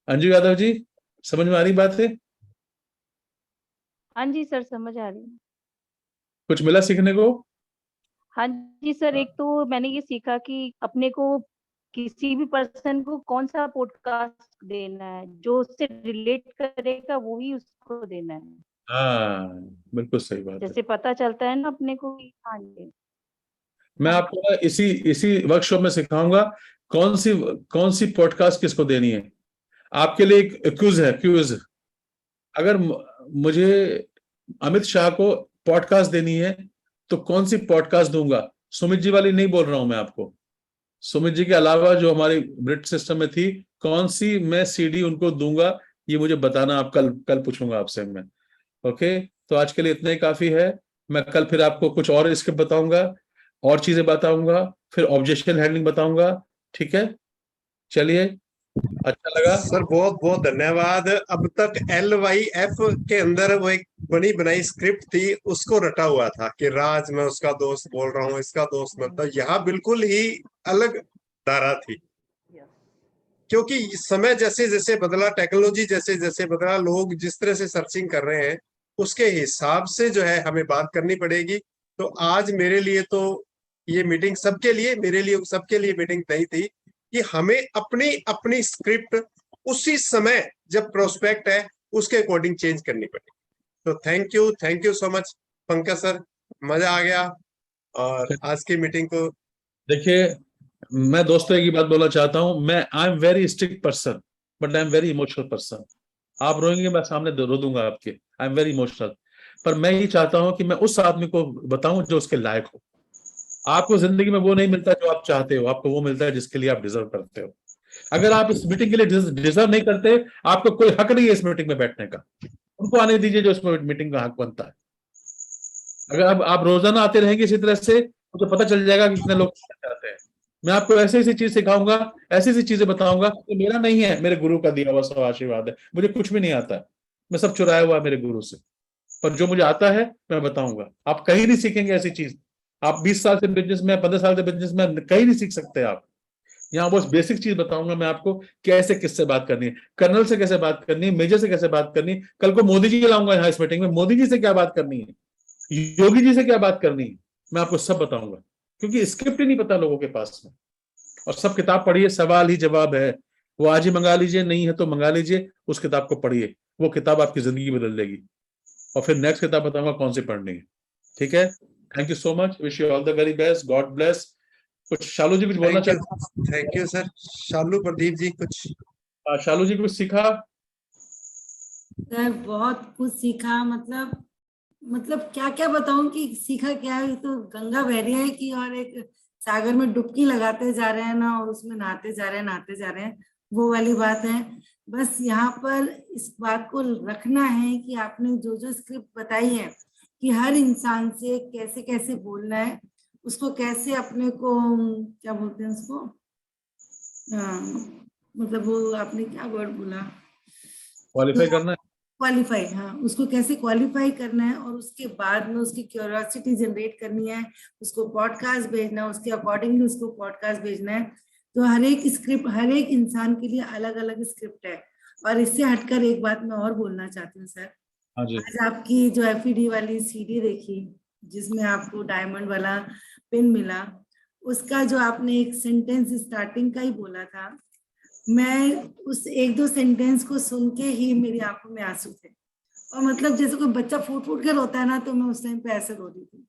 अंजू यादव जी समझ में आ रही बात है? हाँ जी सर समझ आ रही है। कुछ मिला सीखने को? हाँ जी सर, एक तो मैंने ये सीखा कि अपने को किसी भी पर्सन को कौन सा पॉडकास्ट देना है, जो उससे रिलेट करेगा वो ही उसको देना है। हाँ बिल्कुल सही बात है। जैसे पता चलता है ना अपने को कि हाँ जी। मैं आपको ना इसी वर्कशॉप में सिखाऊंगा कौन सी पॉडकास्ट किसको देनी है। आपके लिए एक क्विज है, क्विज। अगर मुझे अमित शाह को पॉडकास्ट देनी है तो कौन सी पॉडकास्ट दूंगा? सुमित जी वाली नहीं बोल रहा हूं मैं आपको, सुमित जी के अलावा जो हमारी ब्रिट सिस्टम में थी, कौन सी मैं CD उनको दूंगा, ये मुझे बताना। आप कल पूछूंगा आपसे मैं। ओके, तो आज के लिए इतना ही काफी है। मैं कल फिर आपको कुछ और स्क्रिप्ट बताऊंगा, और चीजें बताऊंगा, फिर ऑब्जेक्शन हैंडलिंग बताऊंगा। ठीक है, चलिए, अच्छा लगा सर, बहुत बहुत धन्यवाद। अब तक LYF के अंदर वो एक बनी बनाई स्क्रिप्ट थी, उसको रटा हुआ था कि राज मैं उसका दोस्त बोल रहा हूँ, इसका दोस्त मत। तो यहाँ बिल्कुल ही अलग धारा थी, क्योंकि समय जैसे जैसे बदला, टेक्नोलॉजी जैसे जैसे बदला, लोग जिस तरह से सर्चिंग कर रहे हैं उसके हिसाब से जो है हमें बात करनी पड़ेगी। तो आज मेरे लिए तो ये मीटिंग सबके लिए, मेरे लिए सबके लिए मीटिंग नहीं थी कि हमें अपनी अपनी स्क्रिप्ट उसी समय जब प्रोस्पेक्ट है उसके अकॉर्डिंग चेंज करनी पड़ेगी। तो thank you so much Pankaj sir, मजा आ गया। और आज की मीटिंग को देखिए, मैं दोस्तों एक ही बात बोलना चाहता हूं, मैं I am very strict person but I am very emotional person. आप रोएंगे, मैं सामने रो दूंगा आपके, आई एम वेरी इमोशनल। पर मैं ही चाहता हूं कि मैं उस आदमी को बताऊं जो उसके लायक हो। आपको जिंदगी में वो नहीं मिलता जो आप चाहते हो, आपको वो मिलता है जिसके लिए आप डिजर्व करते हो। अगर आप इस मीटिंग के लिए डिजर्व नहीं करते, आपको कोई हक नहीं है इस मीटिंग में बैठने का। उनको आने दीजिए जो इस मीटिंग का हक बनता है। अगर आप रोजाना आते रहेंगे इसी तरह से, मुझे पता चल जाएगा कि कितने लोग चाहते हैं। मैं आपको ऐसी ऐसी चीज सिखाऊंगा, ऐसी ऐसी चीजें बताऊंगा तो मेरा नहीं है, मेरे गुरु का दिया हुआ सब आशीर्वाद है। मुझे कुछ भी नहीं आता है, मैं सब चुराया हुआ है मेरे गुरु से। पर जो मुझे आता है मैं बताऊंगा। आप कहीं नहीं सीखेंगे ऐसी चीज। आप 20 साल से बिजनेस में, 15 साल से बिजनेस में, कहीं नहीं सीख सकते आप। यहाँ बस बेसिक चीज बताऊंगा मैं आपको, कैसे किससे बात करनी है, कर्नल से कैसे बात करनी है, मेजर से कैसे बात करनी है। कल को मोदी जी लाऊंगा यहाँ इस मीटिंग में, मोदी जी से क्या बात करनी है, योगी जी से क्या बात करनी है, मैं आपको सब बताऊंगा। क्योंकि स्क्रिप्ट ही नहीं पता लोगों के पास में। और सब किताब पढ़िए, सवाल ही जवाब है, वो आज ही मंगा लीजिए, नहीं है तो मंगा लीजिए, उस किताब को पढ़िए, वो किताब आपकी जिंदगी बदल देगी। और फिर नेक्स्ट किताब बताऊंगा कौन सी पढ़नी है। ठीक है, thank you so much, wish you all the very best, god bless. कुछ शालू जी कुछ बोलना चाहते? Thank you sir. Shalu Pradeep ji कुछ? शालू जी कुछ सीखा? सर बहुत कुछ सीखा, मतलब क्या क्या बताऊं कि सीखा क्या है। तो गंगा बह रही है कि और एक सागर में डुबकी लगाते जा रहे हैं ना, और उसमें नहाते जा रहे हैं, वो वाली बात है। बस यहाँ पर इस बात को रखना है कि आपने जो जो स्क्रिप्ट बताई है कि हर इंसान से कैसे कैसे बोलना है, उसको कैसे अपने को क्या बोलते हैं उसको, मतलब वो आपने क्या वर्ड बोला, क्वालिफाई करना है। क्वालिफाई, हाँ, उसको कैसे क्वालिफाई करना है, और उसके बाद में उसकी क्यूरियोसिटी जनरेट करनी है, उसको पॉडकास्ट भेजना है, उसके अकॉर्डिंगली उसको पॉडकास्ट भेजना है। तो हर एक स्क्रिप्ट हर एक इंसान के लिए अलग अलग स्क्रिप्ट है। और इससे हटकर एक बात मैं और बोलना चाहती हूँ सर, आज आपकी जो FED वाली CD देखी जिसमें आपको डायमंड वाला पिन मिला, उसका जो आपने एक सेंटेंस स्टार्टिंग का ही बोला था, मैं उस एक दो सेंटेंस को सुन के ही मेरी आंखों में आंसू थे। और मतलब जैसे कोई बच्चा फूट फूट कर रोता है ना, तो मैं उस टाइम पे ऐसे रो रही थी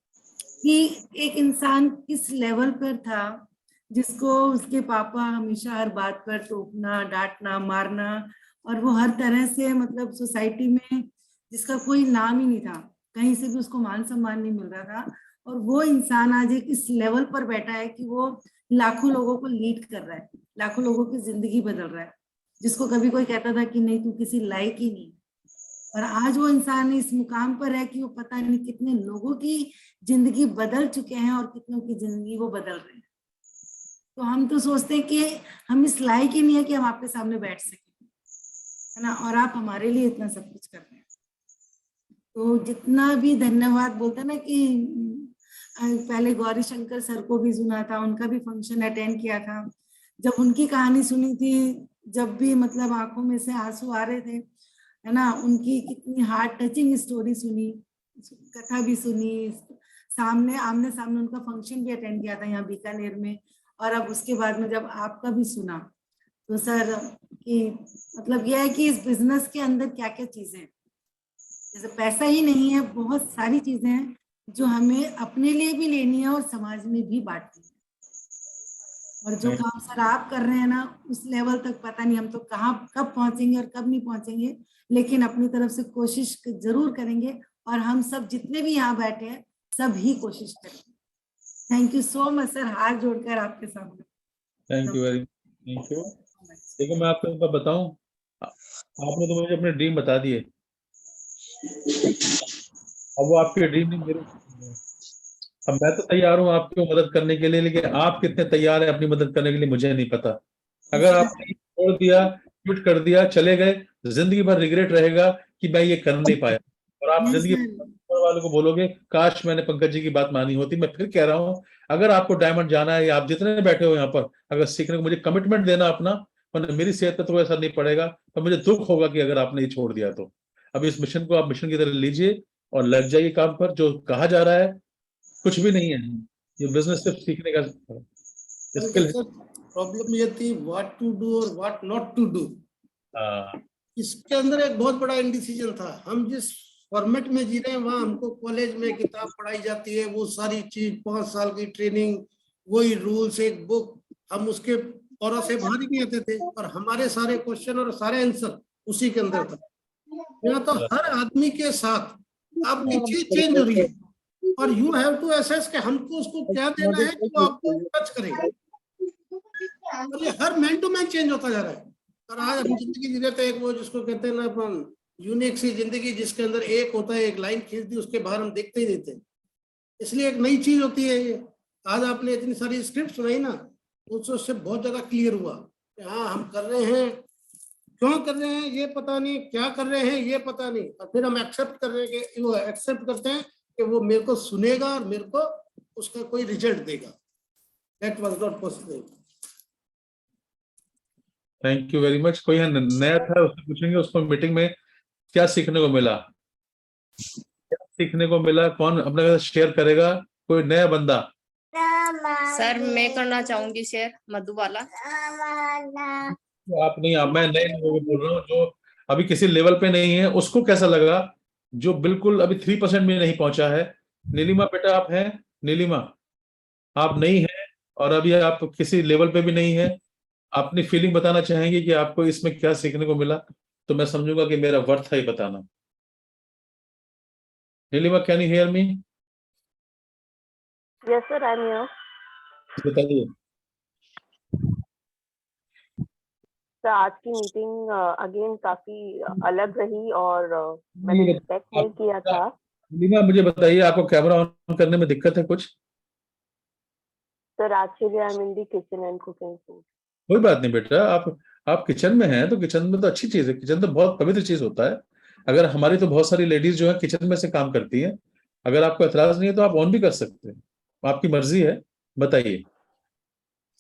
कि एक इंसान किस लेवल पर था जिसको उसके पापा हमेशा हर बात पर टोकना, डांटना, मारना, और वो हर तरह से मतलब सोसाइटी में जिसका कोई नाम ही नहीं था, कहीं से भी उसको मान सम्मान नहीं मिल रहा था। और वो इंसान आज एक इस लेवल पर बैठा है कि वो लाखों लोगों को लीड कर रहा है, लाखों लोगों की जिंदगी बदल रहा है, जिसको कभी कोई कहता था कि नहीं तू किसी लायक ही नहीं। और आज वो इंसान इस मुकाम पर है कि वो पता नहीं कितने लोगों की जिंदगी बदल चुके हैं और कितनों की जिंदगी वो बदल रहे हैं। तो हम तो सोचते हैं कि हम इस लायक ही नहीं है कि हम आपके सामने बैठ सके, है ना, और आप हमारे लिए इतना सब कुछ कर रहे हैं। तो जितना भी धन्यवाद बोलते हैं ना कि पहले गौरी शंकर सर को भी सुना था, उनका भी फंक्शन अटेंड किया था, जब उनकी कहानी सुनी थी, जब भी मतलब आंखों में से आंसू आ रहे थे, है ना, उनकी कितनी हार्ट टचिंग स्टोरी सुनी, कथा भी सुनी, सामने आमने सामने उनका फंक्शन भी अटेंड किया था यहाँ बीकानेर में। और अब उसके बाद में जब आपका भी सुना, तो सर कि मतलब यह है कि इस बिजनेस के अंदर क्या क्या चीजें हैं, जैसे पैसा ही नहीं है, बहुत सारी चीजें हैं जो हमें अपने लिए भी लेनी है और समाज में भी बांटनी है। और जो काम सर आप कर रहे हैं ना, उस लेवल तक पता नहीं हम तो कहाँ कब पहुंचेंगे और कब नहीं पहुंचेंगे, लेकिन अपनी तरफ से कोशिश जरूर करेंगे। और हम सब जितने भी यहाँ बैठे हैं सब ही कोशिश करेंगे। Thank you so much sir, हाथ जोड़कर आपके सामने। Thank you very, thank you. देखो मैं आपको एक बात बताऊं, आपने तो मुझे अपने ड्रीम बता दिए, अब वो आपके ड्रीम नहीं मेरे। अब मैं तो तैयार हूँ आपकी मदद करने के लिए, लेकिन आप कितने तैयार हैं अपनी मदद करने के लिए मुझे नहीं पता। अगर आपने छोड़ दिया, क्विट कर दिया, चले गए, जिंदगी भर रिग्रेट रहेगा कि मैं ये कर नहीं पाया। और आप जिंदगी वालों को बोलोगे काश मैंने पंकज जी की बात मानी होती। मैं फिर कह रहा हूँ, अगर आपको डायमंड जाना है, या आप जितने बैठे हो यहाँ पर अगर सीखने को, मुझे कमिटमेंट देना अपना, वरना मेरी सेहत पर तो असर नहीं पड़ेगा, तो मुझे दुख होगा कि अगर आपने ये छोड़ दिया तो। अब इस मिशन को आप मिशन की तरह लीजिए और लग जाइए काम पर। जो कहा जा रहा है कुछ भी नहीं है, ये बिजनेस सिर्फ सीखने का स्किल है। प्रॉब्लम ये थी व्हाट टू डू और व्हाट नॉट टू डू, इसके अंदर एक बहुत बड़ा इंडिसीजन था। हम जिस फॉर्मेट में जी रहे हैं, वहाँ हमको कॉलेज में किताब पढ़ाई जाती है, वो सारी चीज, 5 साल की ट्रेनिंग, वही रूल्स, एक बुक, हम उसके और से बाहर ही नहीं आते थे, और हमारे सारे क्वेश्चन और सारे आंसर उसी के अंदर था। यहाँ तो हर आदमी के साथ आपकी चीज चेंज हो रही है और यू हैव टू असेस कि हमको उसको क्या देना है कि वो आपको टच करेगा। और ये her man to man change होता जा रहा है। और आज हम जिंदगी जी रहे थे एक वो जिसको कहते हैं ना अपन यूनिक सी जिंदगी, जिसके अंदर एक होता है, एक लाइन खींच दी उसके बाहर हम देखते ही देते हैं। इसलिए एक नई चीज होती है ये। आज आपने इतनी सारी स्क्रिप्ट सुनाई ना, उससे बहुत ज्यादा क्लियर हुआ कि हाँ हम कर रहे हैं, क्यों कर रहे हैं ये पता नहीं, क्या कर रहे हैं ये पता नहीं, और फिर हम एक्सेप्ट कर रहे हैं कि वो एक्सेप्ट करते हैं कि वो मेरे को सुनेगा और मेरे को उसका कोई रिजल्ट देगा। That was not possible. Thank you very much. कोई नया था उससे पूछेंगे उसको मीटिंग में क्या सीखने को मिला, क्या सीखने को मिला, कौन अपने साथ शेयर करेगा? कोई नया बंदा? सर मैं करना चाहूंगी शेयर, मधुबाला। आप नहीं, आप मैं नए लोगों को बोल रहा हूँ जो अभी किसी लेवल पे नहीं है, उसको कैसा लगा? जो बिल्कुल अभी 3% में नहीं पहुंचा है। नीलिमा बेटा आप हैं? नीलिमा आप नहीं है और अभी आप किसी लेवल पे भी नहीं है, अपनी फीलिंग बताना चाहेंगे कि आपको इसमें क्या सीखने को मिला? तो मैं समझूंगा कि मेरा वर्थ है ही बताना। Neelima can you hear me? Yes sir, I am here. बताइए। सर आज की मीटिंग अगेन काफी अलग रही और मैंने एक्सपेक्ट नहीं किया था। नीलिमा मुझे बताइए, आपको कैमरा ऑन करने में दिक्कत है कुछ? Sir actually I am in the kitchen and cooking food. कोई बात नहीं बेटा, आप किचन में हैं तो किचन में तो अच्छी चीज है, किचन तो बहुत पवित्र चीज होता है। अगर हमारी तो बहुत सारी लेडीज जो है किचन में से काम करती हैं, अगर आपको एतराज नहीं है तो आप ऑन भी कर सकते हैं, आपकी मर्जी है। बताइए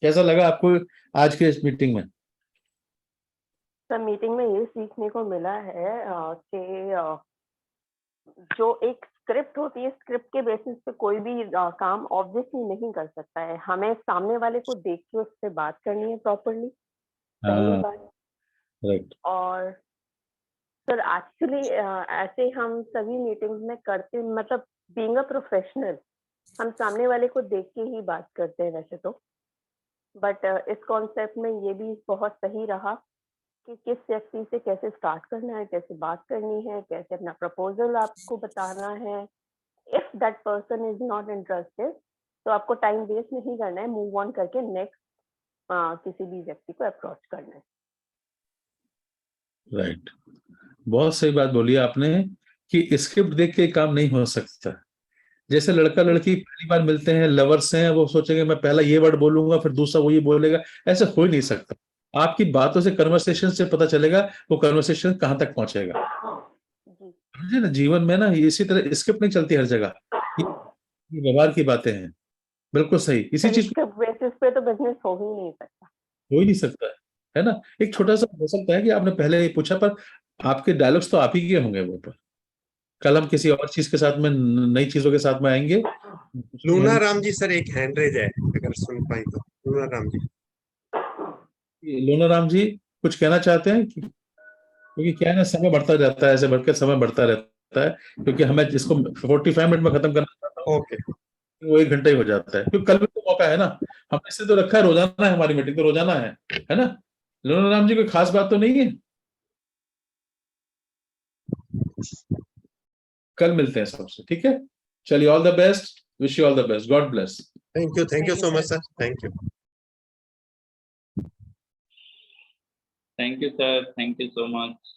कैसा लगा आपको आज के इस मीटिंग में? सर मीटिंग में ये सीखने को मिला है कि जो एक स्क्रिप्ट होती है, स्क्रिप्ट के बेसिस पे कोई भी काम ऑब्वियसली नहीं कर सकता है। हमें सामने वाले को देख के उससे बात करनी है प्रॉपरली, पहली बात। राइट। और सर एक्चुअली ऐसे हम सभी मीटिंग्स में करते, मतलब बीइंग अ प्रोफेशनल हम सामने वाले को देख के ही बात करते हैं वैसे तो, बट इस कॉन्सेप्ट में ये भी बहुत सही रहा कि किस व्यक्ति से कैसे स्टार्ट करना है, कैसे बात करनी है, कैसे अपना प्रपोजल आपको बताना है। If that person is not interested तो आपको टाइम वेस्ट नहीं करना है, मूव ऑन करके नेक्स्ट किसी भी व्यक्ति को अप्रोच करना है। राइट, बहुत सही बात बोली आपने कि स्क्रिप्ट देख के काम नहीं हो सकता। जैसे लड़का लड़की पहली बार मिलते हैं, लवर्स हैं, वो सोचेंगे मैं पहला ये वर्ड बोलूंगा फिर दूसरा वो ये बोलेगा, ऐसा हो ही नहीं सकता। आपकी बातों से, कन्वर्सेशन से पता चलेगा वो कन्वर्सेशन कहाँ तक पहुंचेगा। समझे ना, जीवन में ना इसी तरह स्क्रिप्ट नहीं चलती हर जगह, ये व्यवहार की बातें हैं। बिल्कुल सही, इसी चीज बेसिस पे तो बिजनेस हो ही नहीं सकता, हो ही नहीं सकता है ना। एक छोटा सा हो सकता है कि आपने पहले ये पूछा, पर आपके डायलॉग्स तो आप ही के होंगे वो पर। कल हम किसी और चीज के साथ में, नई चीजों के साथ में आएंगे। लूना राम जी सर, एक हैंड रेज है, अगर सुन पाए तो। लूना राम जी, लूना राम जी कुछ कहना चाहते हैं? क्योंकि क्या है ना, समय बढ़ता जाता है, ऐसे बढ़कर समय बढ़ता रहता है, क्योंकि हमें इसको 45 मिनट में खत्म करना चाहता हूँ। ओके, वो 1 घंटा ही हो जाता है, क्योंकि कल भी तो मौका है ना। हमने इसे तो रखा है, रोजाना है हमारी मीटिंग, तो रोजाना है ना। लूना राम जी कोई खास बात तो नहीं है? कल मिलते हैं सबसे, ठीक है? चलिए, all the best, wish you all the best, god bless. Thank you so much sir, thank you. Thank you, sir. Thank you so much.